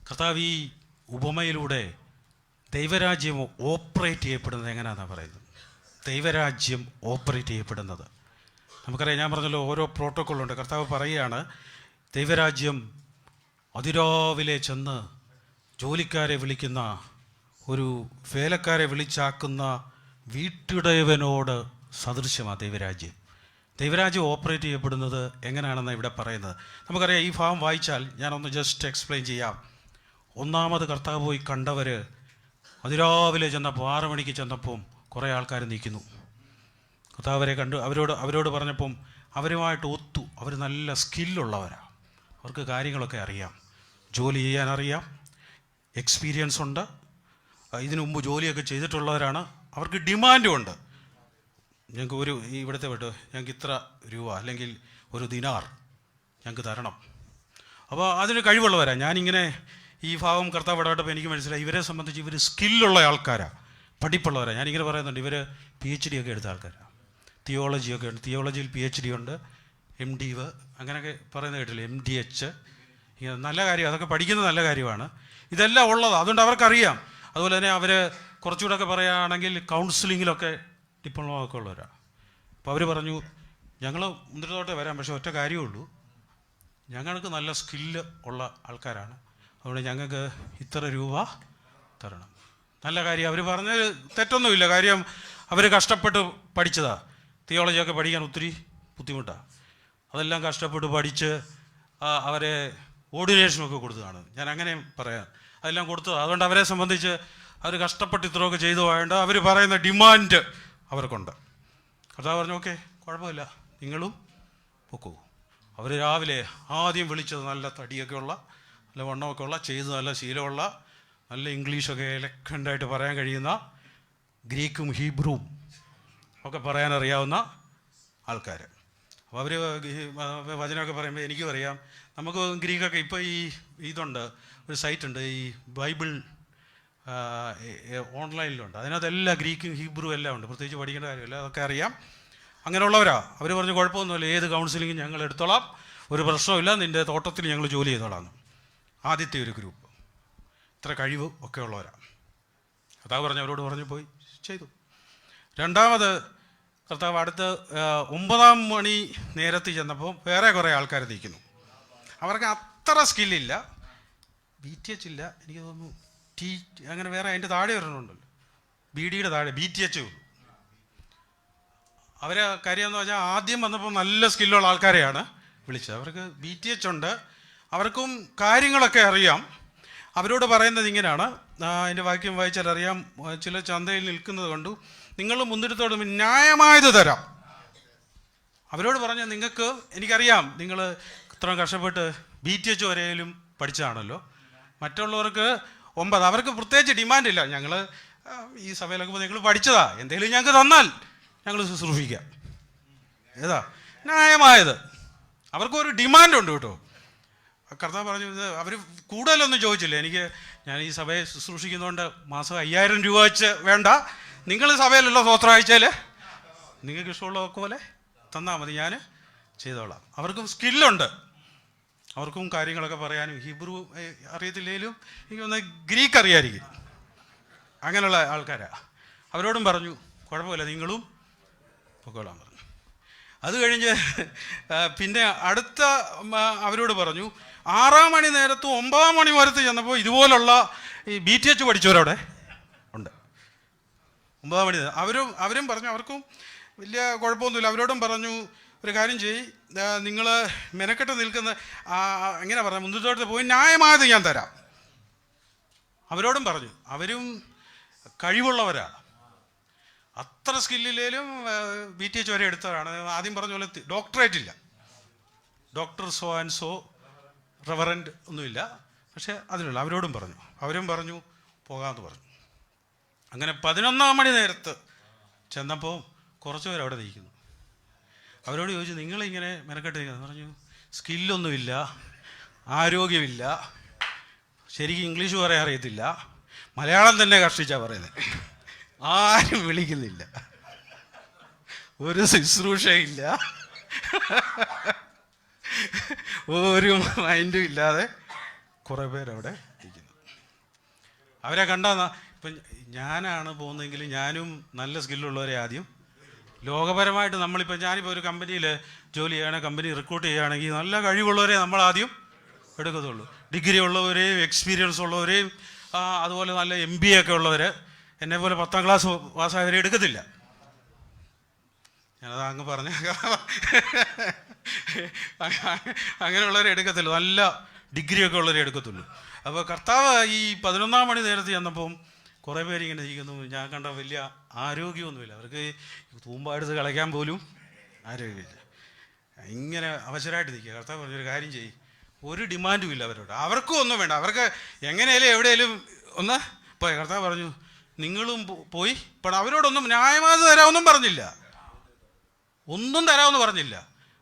കർത്താവ് ഈ ഉപമയിലൂടെ ദൈവരാജ്യം ഓപ്പറേറ്റ് ചെയ്യപ്പെടുന്നത് എങ്ങനെയാണെന്നാണ് പറയുന്നത്. ദൈവരാജ്യം ഓപ്പറേറ്റ് ചെയ്യപ്പെടുന്നത് നമുക്കറിയാം. ഞാൻ പറഞ്ഞല്ലോ, ഓരോ പ്രോട്ടോക്കോളുണ്ട്. കർത്താവ് പറയുകയാണ്, ദൈവരാജ്യം അതിരാവിലെ ചെന്ന് ജോലിക്കാരെ വിളിക്കുന്ന, ഒരു വേലക്കാരെ വിളിച്ചാക്കുന്ന വീട്ടുടയവനോട് സദൃശ്യമാണ് ദൈവരാജ്യം. ദൈവരാജ്യം ഓപ്പറേറ്റ് ചെയ്യപ്പെടുന്നത് എങ്ങനെയാണെന്ന് ഇവിടെ പറയുന്നത്. നമുക്കറിയാം, ഈ ഭാഗം വായിച്ചാൽ ഞാനൊന്ന് ജസ്റ്റ് എക്സ്പ്ലെയിൻ ചെയ്യാം. ഒന്നാമത് കർത്താവ് പോയി കണ്ടവർ അതിരാവിലെ ചെന്നപ്പോൾ 6 മണിക്ക് ചെന്നപ്പം കുറേ ആൾക്കാർ നിൽക്കുന്നു. കർത്താവ് അവരെ കണ്ടു, അവരോട് പറഞ്ഞപ്പം അവരുമായിട്ട് ഒത്തു. അവർ നല്ല സ്കില്ലുള്ളവരാണ്, അവർക്ക് കാര്യങ്ങളൊക്കെ അറിയാം, ജോലി ചെയ്യാൻ അറിയാം, എക്സ്പീരിയൻസ് ഉണ്ട്, ഇതിനു മുമ്പ് ജോലിയൊക്കെ ചെയ്തിട്ടുള്ളവരാണ്, അവർക്ക് ഡിമാൻഡും ഉണ്ട്. ഞങ്ങൾക്ക് ഇവിടുത്തെ വിട്ട് ഞങ്ങൾക്ക് ഇത്ര രൂപ അല്ലെങ്കിൽ ഒരു ദിനാർ ഞങ്ങൾക്ക് തരണം. അപ്പോൾ അതിന് കഴിവുള്ളവരാണ്. ഞാനിങ്ങനെ ഈ ഭാഗം കർത്താവ് ഇടപെട്ടപ്പോൾ എനിക്ക് മനസ്സിലായി, ഇവരെ സംബന്ധിച്ച് ഇവർ സ്കില്ലുള്ള ആൾക്കാരാണ്, പഠിപ്പുള്ളവരാണ്. ഞാനിങ്ങനെ പറയുന്നുണ്ട്, ഇവർ PhD ഒക്കെ എടുത്ത ആൾക്കാരാണ്, തിയോളജിയൊക്കെ ഉണ്ട്, തിയോളജിയിൽ PhD ഉണ്ട്, MDiv അങ്ങനെയൊക്കെ പറയുന്നത് കേട്ടില്ലേ, MDH. ഇങ്ങനെ നല്ല കാര്യം, അതൊക്കെ പഠിക്കുന്നത് നല്ല കാര്യമാണ്. ഇതെല്ലാം ഉള്ളത്, അതുകൊണ്ട് അവർക്കറിയാം. അതുപോലെ തന്നെ അവർ കുറച്ചുകൂടെയൊക്കെ പറയുകയാണെങ്കിൽ കൗൺസിലിങ്ങിലൊക്കെ ഡിപ്ലോമ ഒക്കെ ഉള്ളവരാണ്. അപ്പോൾ അവർ പറഞ്ഞു, ഞങ്ങൾ മുന്തിരിത്തോട്ടേ വരാം, പക്ഷേ ഒറ്റ കാര്യമേ ഉള്ളൂ, ഞങ്ങൾക്ക് നല്ല സ്കില്ല് ഉള്ള ആൾക്കാരാണ്, അതുകൊണ്ട് ഞങ്ങൾക്ക് ഇത്ര രൂപ തരണം. നല്ല കാര്യം, അവർ പറഞ്ഞത് തെറ്റൊന്നുമില്ല. കാര്യം അവർ കഷ്ടപ്പെട്ട് പഠിച്ചതാണ്. തിയോളജിയൊക്കെ പഠിക്കാൻ ഒത്തിരി ബുദ്ധിമുട്ടാണ്. അതെല്ലാം കഷ്ടപ്പെട്ട് പഠിച്ച് അവരെ ഓർഡിനേഷനൊക്കെ കൊടുത്തതാണ്. ഞാൻ അങ്ങനെ പറയാം, അതെല്ലാം കൊടുത്തതാണ്. അതുകൊണ്ട് അവരെ സംബന്ധിച്ച് അവർ കഷ്ടപ്പെട്ട് ഇത്രയൊക്കെ ചെയ്തു പോയതുകൊണ്ട് അവർ പറയുന്ന ഡിമാൻഡ് അവർക്കുണ്ട്. കർത്താവ് പറഞ്ഞു ഓക്കെ കുഴപ്പമില്ല, നിങ്ങളും പൊക്കൂ. അവർ രാവിലെ ആദ്യം വിളിച്ചത് നല്ല തടിയൊക്കെ ഉള്ള, നല്ല വണ്ണമൊക്കെ ഉള്ള, ചെയ്ത് നല്ല ശീലമുള്ള, നല്ല ഇംഗ്ലീഷൊക്കെ എലക്കൻ്റായിട്ട് പറയാൻ കഴിയുന്ന, ഗ്രീക്കും ഹീബ്രുവും ഒക്കെ പറയാനറിയാവുന്ന ആൾക്കാർ. അപ്പോൾ അവർ വചനമൊക്കെ പറയുമ്പോൾ എനിക്കും അറിയാം. നമുക്ക് ഗ്രീക്കൊക്കെ ഇപ്പോൾ ഈ ഇതുണ്ട്, ഒരു സൈറ്റുണ്ട്, ഈ ബൈബിൾ ഓൺലൈനിലുണ്ട്. അതിനകത്തെല്ലാം ഗ്രീക്കും ഹീബ്രു എല്ലാം ഉണ്ട്, പ്രത്യേകിച്ച് പഠിക്കേണ്ട കാര്യമില്ല, അതൊക്കെ അറിയാം. അങ്ങനെയുള്ളവരാ. അവർ പറഞ്ഞു കുഴപ്പമൊന്നുമില്ല, ഏത് കൗൺസിലിങ്ങും ഞങ്ങൾ എടുത്തോളാം, ഒരു പ്രശ്നമില്ല, നിൻ്റെ തോട്ടത്തിൽ ഞങ്ങൾ ജോലി ചെയ്തോളാം. ആദ്യത്തെ ഒരു ഗ്രൂപ്പ് ഇത്ര കഴിവ് ഒക്കെ ഉള്ളവരാണ്. കർത്താവ് പറഞ്ഞു, അവരോട് പറഞ്ഞു പോയി ചെയ്തു. രണ്ടാമത് കർത്താവ് അടുത്ത് 9 മണി നേരത്ത് ചെന്നപ്പോൾ വേറെ കുറേ ആൾക്കാർ നിൽക്കുന്നു. അവർക്ക് അത്ര സ്കില്ലില്ല, BTH ഇല്ല, എനിക്ക് തോന്നുന്നു അങ്ങനെ വേറെ അതിൻ്റെ താഴെ വരണമുണ്ടല്ലോ, BDയുടെ താഴെ BTH. അവരെ കാര്യമെന്ന് പറഞ്ഞാൽ ആദ്യം വന്നപ്പോൾ നല്ല സ്കില്ലുള്ള ആൾക്കാരെയാണ് വിളിച്ചത്. അവർക്ക് BTH ഉണ്ട്, അവർക്കും കാര്യങ്ങളൊക്കെ അറിയാം. അവരോട് പറയുന്നത് ഇങ്ങനെയാണ്, അതിൻ്റെ വാക്യം വായിച്ചാൽ അറിയാം. ചില ചന്തയിൽ നിൽക്കുന്നത് കണ്ടു, നിങ്ങൾ മുന്തിരിത്തോട് ന്യായമായത് തരാം. അവരോട് പറഞ്ഞാൽ നിങ്ങൾക്ക്, എനിക്കറിയാം നിങ്ങൾ ഇത്രയും കഷ്ടപ്പെട്ട് BTH വരെയും പഠിച്ചതാണല്ലോ, മറ്റുള്ളവർക്ക് 9, അവർക്ക് പ്രത്യേകിച്ച് ഡിമാൻഡില്ല. ഞങ്ങൾ ഈ സഭയിലൊക്കെ നിങ്ങൾ പഠിച്ചതാ, എന്തെങ്കിലും ഞങ്ങൾക്ക് തന്നാൽ ഞങ്ങൾ ശുശ്രൂഷിക്കാം. ഏതാ ന്യായമായത്? അവർക്കൊരു ഡിമാൻഡുണ്ട് കേട്ടോ. കർത്താവ് പറഞ്ഞു, അവർ കൂടുതലൊന്നും ചോദിച്ചില്ല. ഞാൻ ഈ സഭയെ ശുശ്രൂഷിക്കുന്നതുകൊണ്ട് മാസം 5000 രൂപ വെച്ച് വേണ്ട, നിങ്ങൾ സഭയിലുള്ള സ്വത്രാഴ്ചയിൽ നിങ്ങൾക്ക് ഇഷ്ടമുള്ളതൊക്കെ പോലെ തന്നാൽ മതി, ഞാൻ ചെയ്തോളാം. അവർക്കും സ്കില്ലുണ്ട്, അവർക്കും കാര്യങ്ങളൊക്കെ പറയാനും. ഹീബ്രു അറിയത്തില്ലെങ്കിലും എനിക്കൊന്ന് ഗ്രീക്ക് അറിയാമായിരിക്കും. അങ്ങനെയുള്ള ആൾക്കാരാണ്. അവരോടും പറഞ്ഞു കുഴപ്പമില്ല, നിങ്ങളും പൊക്കോളാൻ പറഞ്ഞു. അത് കഴിഞ്ഞ് പിന്നെ അടുത്ത അവരോട് പറഞ്ഞു 6 മണി നേരത്തും 9 മണി നേരത്ത് ചെന്നപ്പോൾ ഇതുപോലുള്ള ഈ BTH പഠിച്ചവരവിടെ ഉണ്ട്. 9 മണി അവരും പറഞ്ഞു, അവർക്കും വലിയ കുഴപ്പമൊന്നുമില്ല. അവരോടും പറഞ്ഞു ഒരു കാര്യം ചെയ്യ്, നിങ്ങൾ മെനക്കെട്ട് നിൽക്കുന്ന എങ്ങനെ പറയാം, മുന്തിരിത്തോട്ടത്തിൽ പോയി ന്യായമായത് ഞാൻ തരാം. അവരോടും പറഞ്ഞു, അവരും കഴിവുള്ളവരാ, അത്ര സ്കില്ലിലേലും BTH വരെ എടുത്തവരാണ്. ആദ്യം പറഞ്ഞ പോലെ ഡോക്ടറേറ്റ് ഇല്ല, doctor so and so reverend ഒന്നുമില്ല, പക്ഷേ അതിലുള്ള. അവരോടും പറഞ്ഞു, അവരും പറഞ്ഞു പോകാമെന്ന് പറഞ്ഞു. അങ്ങനെ 11 മണി നേരത്ത് ചെന്നപ്പോൾ കുറച്ച് പേര് അവിടെ നിൽക്കുന്നു. അവരോട് ചോദിച്ചു, നിങ്ങളിങ്ങനെ മെനക്കെട്ട് നിൽക്കുന്നത്? പറഞ്ഞു, സ്കില്ലൊന്നുമില്ല, ആരോഗ്യമില്ല, ശരിക്കും ഇംഗ്ലീഷ് പറയാൻ അറിയത്തില്ല, മലയാളം തന്നെ കഷ്ടിച്ചാണ് പറയുന്നത്, ആരും വിളിക്കുന്നില്ല, ഒരു ശുശ്രൂഷയില്ല, ഒരു മൈൻഡും ഇല്ലാതെ കുറേ പേരവിടെ ഇരിക്കുന്നു. അവരെ കണ്ടാൽ ഇപ്പം ഞാനാണ് പോകുന്നതെങ്കിൽ ഞാനും നല്ല സ്കില്ലുള്ളവരെ ആദ്യം ലോകപരമായിട്ട് നമ്മളിപ്പോൾ ഞാനിപ്പോൾ ഒരു കമ്പനിയിൽ ജോലി ചെയ്യുകയാണെങ്കിൽ, കമ്പനി റിക്രൂട്ട് ചെയ്യുകയാണെങ്കിൽ നല്ല കഴിവുള്ളവരെ നമ്മൾ ആദ്യം എടുക്കത്തുള്ളൂ. ഡിഗ്രി ഉള്ളവരെയും എക്സ്പീരിയൻസ് ഉള്ളവരെയും അതുപോലെ നല്ല MBA ഒക്കെ ഉള്ളവർ, എന്നെപ്പോലെ 10ാം ക്ലാസ് പാസ്സായവരെ എടുക്കത്തില്ല. ഞാനത് അങ്ങ് പറഞ്ഞ അങ്ങനെയുള്ളവരെ എടുക്കത്തുള്ളൂ, നല്ല ഡിഗ്രിയൊക്കെ ഉള്ളവരെ എടുക്കത്തുള്ളൂ. അപ്പോൾ കർത്താവ് ഈ 11 മണി നേരത്ത് ചെന്നപ്പം കുറേ പേരിങ്ങനെ ഇരിക്കുന്നു. ഞാൻ കണ്ട വലിയ ആരോഗ്യമൊന്നുമില്ല, അവർക്ക് തൂമ്പാടുത്ത് കളിക്കാൻ പോലും ആരോഗ്യമില്ല, ഇങ്ങനെ അവസരമായിട്ട് നിൽക്കുക. കർത്താവ് പറഞ്ഞൊരു കാര്യം ചെയ്യും, ഒരു ഡിമാൻഡും ഇല്ല അവരോട്, അവർക്കും ഒന്നും വേണ്ട, അവർക്ക് എങ്ങനെയാലും എവിടെയെങ്കിലും ഒന്ന് പോയി. കർത്താവ് പറഞ്ഞു നിങ്ങളും പോയി. ഇപ്പോൾ അവരോടൊന്നും ന്യായമായത് തരാമെന്നും പറഞ്ഞില്ല, ഒന്നും തരാമെന്ന് പറഞ്ഞില്ല,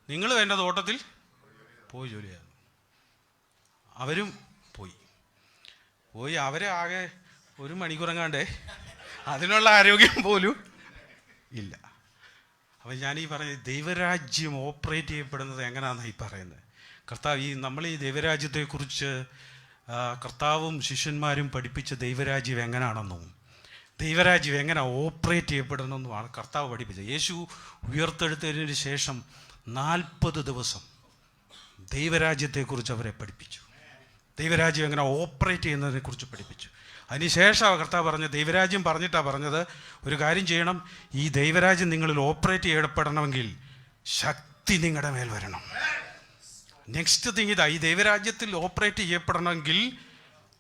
നിങ്ങൾ എൻ്റെ തോട്ടത്തിൽ പോയി ജോലി ചെയ്യാം. അവരും പോയി അവരെ ആകെ 1 മണിക്കൂറെങ്ങാണ്ടേ, അതിനുള്ള ആരോഗ്യം പോലും ഇല്ല. അപ്പം ഞാനീ പറഞ്ഞ ദൈവരാജ്യം ഓപ്പറേറ്റ് ചെയ്യപ്പെടുന്നത് എങ്ങനെയാണെന്ന് ഈ പറയുന്നത്. കർത്താവ് നമ്മൾ ഈ ദൈവരാജ്യത്തെക്കുറിച്ച് കർത്താവും ശിഷ്യന്മാരും പഠിപ്പിച്ച ദൈവരാജ്യം എങ്ങനെയാണെന്നും ദൈവരാജ്യം എങ്ങനെ ഓപ്പറേറ്റ് ചെയ്യപ്പെടുന്നെന്നുമാണ് കർത്താവ് പഠിപ്പിച്ചത്. യേശു ഉയർത്തെഴുന്നതിന് ശേഷം 40 ദിവസം ദൈവരാജ്യത്തെക്കുറിച്ച് അവരെ പഠിപ്പിച്ചു. ദൈവരാജ്യം എങ്ങനെ ഓപ്പറേറ്റ് ചെയ്യുന്നതിനെ കുറിച്ച് പഠിപ്പിച്ചു. അതിനുശേഷം കർത്താവ് പറഞ്ഞ ദൈവരാജ്യം പറഞ്ഞിട്ടാണ് പറഞ്ഞത്, ഒരു കാര്യം ചെയ്യണം, ഈ ദൈവരാജ്യം നിങ്ങളിൽ ഓപ്പറേറ്റ് ചെയ്യപ്പെടണമെങ്കിൽ ശക്തി നിങ്ങളുടെ മേൽ വരണം. നെക്സ്റ്റ് തിങ് ഇതാ, ഈ ദൈവരാജ്യത്തിൽ ഓപ്പറേറ്റ് ചെയ്യപ്പെടണമെങ്കിൽ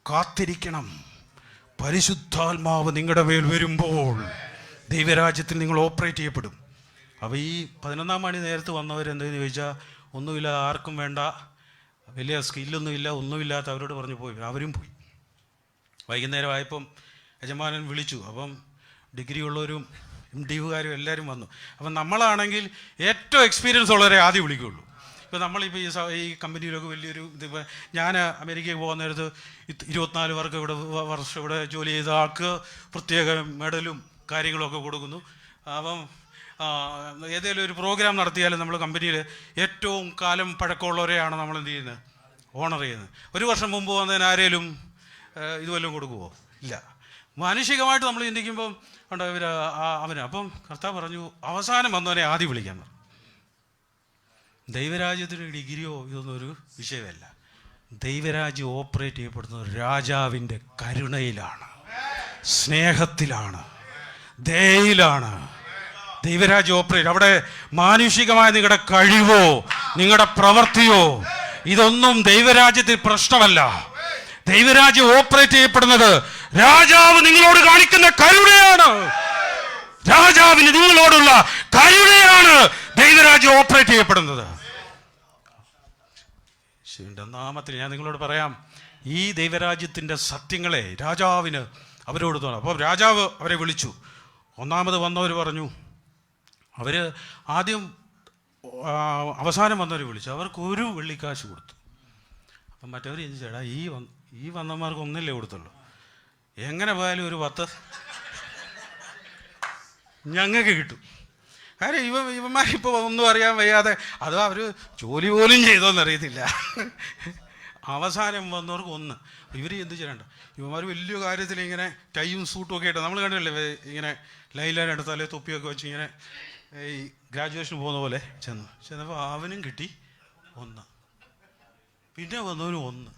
കാത്തിരിക്കണം. പരിശുദ്ധാത്മാവ് നിങ്ങളുടെ മേൽ വരുമ്പോൾ ദൈവരാജ്യത്തിൽ നിങ്ങൾ ഓപ്പറേറ്റ് ചെയ്യപ്പെടും. അപ്പോൾ ഈ 11-ാം മണി നേരത്ത് വന്നവരെന്തെന്ന് ചോദിച്ചാൽ, ഒന്നുമില്ല, ആർക്കും വേണ്ട, വലിയ സ്കില്ലൊന്നുമില്ല, ഒന്നുമില്ലാത്ത അവരോട് പറഞ്ഞു പോയി. അവരും പോയി. വൈകുന്നേരം ആയപ്പം യജമാനൻ വിളിച്ചു. അപ്പം ഡിഗ്രി ഉള്ളവരും MDUകാരും എല്ലാവരും വന്നു. അപ്പം നമ്മളാണെങ്കിൽ ഏറ്റവും എക്സ്പീരിയൻസ് ഉള്ളവരെ ആദ്യം വിളിക്കുകയുള്ളൂ. ഇപ്പോൾ നമ്മളിപ്പോൾ ഈ കമ്പനിയിലൊക്കെ വലിയൊരു ഇതിപ്പോൾ ഞാൻ അമേരിക്കയിൽ പോകുന്ന നേരത്ത് 24 വർഷം ഇവിടെ ജോലി ചെയ്ത ആൾക്ക് പ്രത്യേക മെഡലും കാര്യങ്ങളൊക്കെ കൊടുക്കുന്നു. അപ്പം ഏതെങ്കിലും ഒരു പ്രോഗ്രാം നടത്തിയാലും നമ്മൾ കമ്പനിയിൽ ഏറ്റവും കാലം പഴക്കമുള്ളവരെയാണ് നമ്മൾ എന്ത് ചെയ്യുന്നത്, ഓണർ ചെയ്യുന്നത്. ഒരു വർഷം മുമ്പ് വന്നതിന് ആരെങ്കിലും ഇതുവല്ലതും കൊടുക്കുമോ? ഇല്ല. മാനുഷികമായിട്ട് നമ്മൾ ചിന്തിക്കുമ്പം ഉണ്ട് അവന്. അപ്പം കർത്താവ് പറഞ്ഞു, അവസാനം വന്നവനെ ആദ്യം വിളിക്കാൻ പറഞ്ഞു. ദൈവരാജ്യത്തിന് ഡിഗ്രിയോ ഇതൊന്നും ഒരു വിഷയമല്ല. ദൈവരാജ്യം ഓപ്പറേറ്റ് ചെയ്യപ്പെടുന്നത് രാജാവിൻ്റെ കരുണയിലാണ്, സ്നേഹത്തിലാണ്, ദയയിലാണ്. ദൈവരാജ്യം ഓപ്പറേറ്റ്, അവിടെ മാനുഷികമായ നിങ്ങളുടെ കഴിവോ നിങ്ങളുടെ പ്രവൃത്തിയോ ഇതൊന്നും ദൈവരാജ്യത്തിൽ പ്രശ്നമല്ല. ദൈവരാജ്യം ഓപ്പറേറ്റ് ചെയ്യപ്പെടുന്നത് രാജാവ് നിങ്ങളോട് കാണിക്കുന്ന കരുണയാണ്. രാജാവിന് നിങ്ങളോടുള്ള കരുണയാണ് ദൈവരാജ്യം ഓപ്പറേറ്റ് ചെയ്യപ്പെടുന്നത്. നാമത്തിൽ ഞാൻ നിങ്ങളോട് പറയാം, ഈ ദൈവരാജ്യത്തിൻ്റെ സത്യങ്ങളെ രാജാവിന് അവരോട് തോന്നാം. അപ്പോൾ രാജാവ് അവരെ വിളിച്ചു. ഒന്നാമത് വന്നവർ പറഞ്ഞു, അവർ ആദ്യം അവസാനം വന്നവർ വിളിച്ചു, അവർക്ക് 1 വെള്ളിക്കാശ് കൊടുത്തു. അപ്പം മറ്റവർ ചോദിച്ചേടാ, ഈ വന്നവന്മാർക്ക് 1 കൊടുത്തുള്ളൂ, എങ്ങനെ പോയാലും ഒരു 10 ഞങ്ങൾക്ക് കിട്ടും. കാര്യം ഇവന്മാരിപ്പോൾ ഒന്നും അറിയാൻ വയ്യാതെ, അത് അവർ ജോലി പോലും ചെയ്തോന്നറിയത്തില്ല. അവസാനം വന്നവർക്ക് 1. ഇവർ എന്ത് ചെയ്യണ്ട, ഇവന്മാർ വലിയ കാര്യത്തിൽ ഇങ്ങനെ ടൈയും സൂട്ടും ഒക്കെ ആയിട്ട് നമ്മൾ കണ്ടില്ലേ, ഇങ്ങനെ ലൈനിലൈൻ തലേ തൊപ്പിയൊക്കെ വെച്ച് ഇങ്ങനെ ഈ ഗ്രാജുവേഷന് പോകുന്ന പോലെ ചെന്നപ്പോൾ അവനും കിട്ടി 1, പിന്നെ വന്നവനും 1.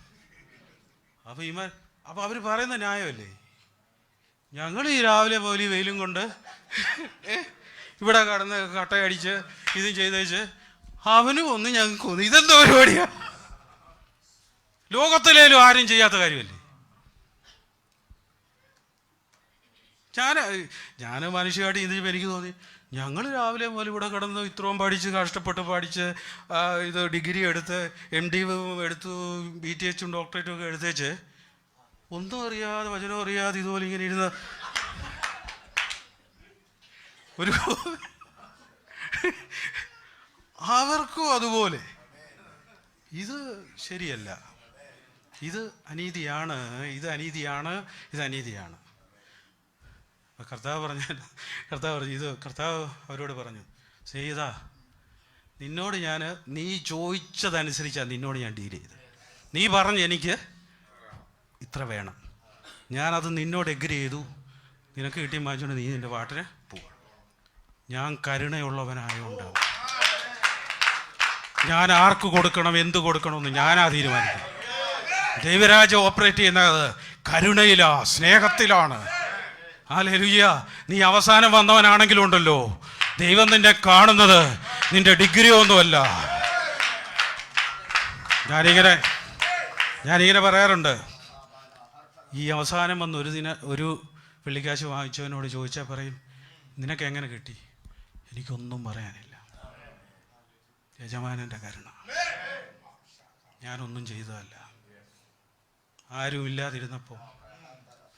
അപ്പോൾ അവർ പറയുന്ന ന്യായമല്ലേ, ഞങ്ങൾ ഈ രാവിലെ പോലെ വെയിലും കൊണ്ട് ഇവിടെ കടന്ന് കട്ടയടിച്ച് ഇതും ചെയ്തേച്ച് അവനും 1 ഞങ്ങൾക്ക് 1. ഇതെന്താ പരിപാടിയാ? ലോകത്തിലേലും ആരും ചെയ്യാത്ത കാര്യമല്ലേ. ഞാൻ മനുഷ്യമായിട്ട് ഇതിപ്പോൾ എനിക്ക് തോന്നി, ഞങ്ങൾ രാവിലെ മുതൽ ഇവിടെ കിടന്ന് ഇത്രയും പഠിച്ച് കഷ്ടപ്പെട്ട് പഠിച്ച് ഇത് ഡിഗ്രി എടുത്ത് MD എടുത്തു BTH ഡോക്ടറേറ്റും ഒക്കെ എടുത്തേച്ച് ഒന്നും അറിയാതെ വചനം അറിയാതെ ഇതുപോലെ ഇങ്ങനെ ഇരുന്ന് ഒരു അവർക്കും അതുപോലെ. ഇത് ശരിയല്ല, ഇത് അനീതിയാണ്, ഇത് അനീതിയാണ്, ഇത് അനീതിയാണ്. കർത്താവ് പറഞ്ഞു ഇത്, കർത്താവ് അവരോട് പറഞ്ഞു, സീതാ, നിന്നോട് നീ ചോദിച്ചതനുസരിച്ചാണ് നിന്നോട് ഞാൻ ഡീൽ ചെയ്ത്. നീ പറഞ്ഞു എനിക്ക് ഇത്ര വേണം, ഞാനത് നിന്നോട് എഗ്രി ചെയ്തു, നിനക്ക് കിട്ടിയ വാങ്ങിച്ചുകൊണ്ട് നീ നിൻ്റെ പാട്ടിന് പോവാം. ഞാൻ കരുണയുള്ളവനായോണ്ട് ഞാൻ ആർക്ക് കൊടുക്കണം എന്ത് കൊടുക്കണമെന്ന് ഞാനാ തീരുമാനിക്കും. ദൈവരാജ്യം ഓപ്പറേറ്റ് ചെയ്യുന്നത് കരുണയിലാണ്, സ്നേഹത്തിലാണ്. ഹല്ലേലൂയ. നീ അവസാനം വന്നവനാണെങ്കിലും ഉണ്ടല്ലോ, ദൈവം നിന്നെ കാണുന്നത് നിന്റെ ഡിഗ്രി ഒന്നുമല്ല. ഞാനിങ്ങനെ പറയാറുണ്ട്, ഈ അവസാനം വന്ന് ഒരു വെള്ളിക്കാശ് വാങ്ങിച്ചവനോട് ചോദിച്ചാൽ പറയും, നിനക്ക് എങ്ങനെ കിട്ടി? എനിക്കൊന്നും പറയാനില്ല, യജമാനൻ്റെ കരുണ, ഞാനൊന്നും ചെയ്തതല്ല. ആരും ഇല്ലാതിരുന്നപ്പോൾ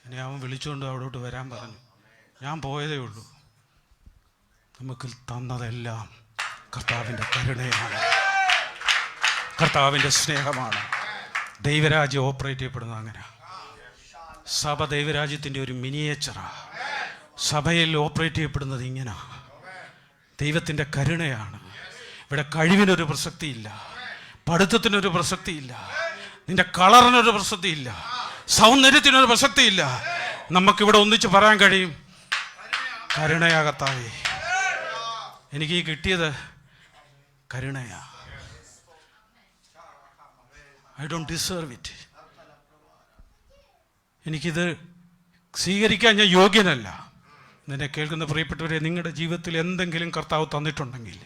എന്നെ അവൻ വിളിച്ചുകൊണ്ട് അവിടോട്ട് വരാൻ പറഞ്ഞു, ഞാൻ പോയതേ ഉള്ളൂ. നമുക്ക് തന്നതെല്ലാം കർത്താവിൻ്റെ കരുണയാണ്, കർത്താവിൻ്റെ സ്നേഹമാണ്. ദൈവരാജ്യം ഓപ്പറേറ്റ് ചെയ്യപ്പെടുന്നത് അങ്ങനെ. സഭ ദൈവരാജ്യത്തിൻ്റെ ഒരു മിനിയേച്ചറാണ്. സഭയിൽ ഓപ്പറേറ്റ് ചെയ്യപ്പെടുന്നത് ഇങ്ങനെ, ദൈവത്തിൻ്റെ കരുണയാണ്. ഇവിടെ കഴിവിനൊരു പ്രസക്തിയില്ല, പഠിത്തത്തിനൊരു പ്രസക്തിയില്ല, നിന്റെ കളറിനൊരു പ്രസക്തിയില്ല, സൗന്ദര്യത്തിനൊരു പ്രസക്തിയില്ല. നമുക്കിവിടെ ഒന്നിച്ച് പറയാൻ കഴിയും, കരുണയാ കർത്താവേ, എനിക്ക് ഈ കിട്ടിയത് കരുണയാ. I don't deserve it. എനിക്കിത് സ്വീകരിക്കാൻ ഞാൻ യോഗ്യനല്ല. നിന്നെ കേൾക്കുന്ന പ്രിയപ്പെട്ടവരെ, നിങ്ങളുടെ ജീവിതത്തിൽ എന്തെങ്കിലും കർത്താവ് തന്നിട്ടുണ്ടെങ്കിൽ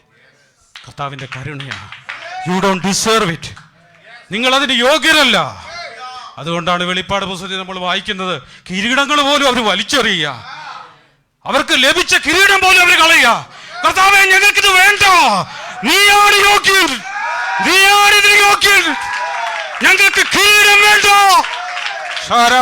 കർത്താവിൻ്റെ കരുണയാണ്. You don't deserve it. നിങ്ങളതിന് യോഗ്യരല്ല. അതുകൊണ്ടാണ് വെളിപ്പാട് പുസ്തകത്തിൽ നമ്മൾ വായിക്കുന്നത്, കിരീടങ്ങൾ പോലും അവർ വലിച്ചെറിയുക, അവർക്ക് ലഭിച്ച കിരീടം പോലും അവർ കളയുക. കർത്താവേ, ഞങ്ങൾക്കിത് വേണ്ട, നീയാണ് യോഗ്യൻ, നീയാണ് ഇതിന് യോഗ്യൻ, ഞങ്ങൾക്ക് കിരീടം വേണ്ട. ശാരാ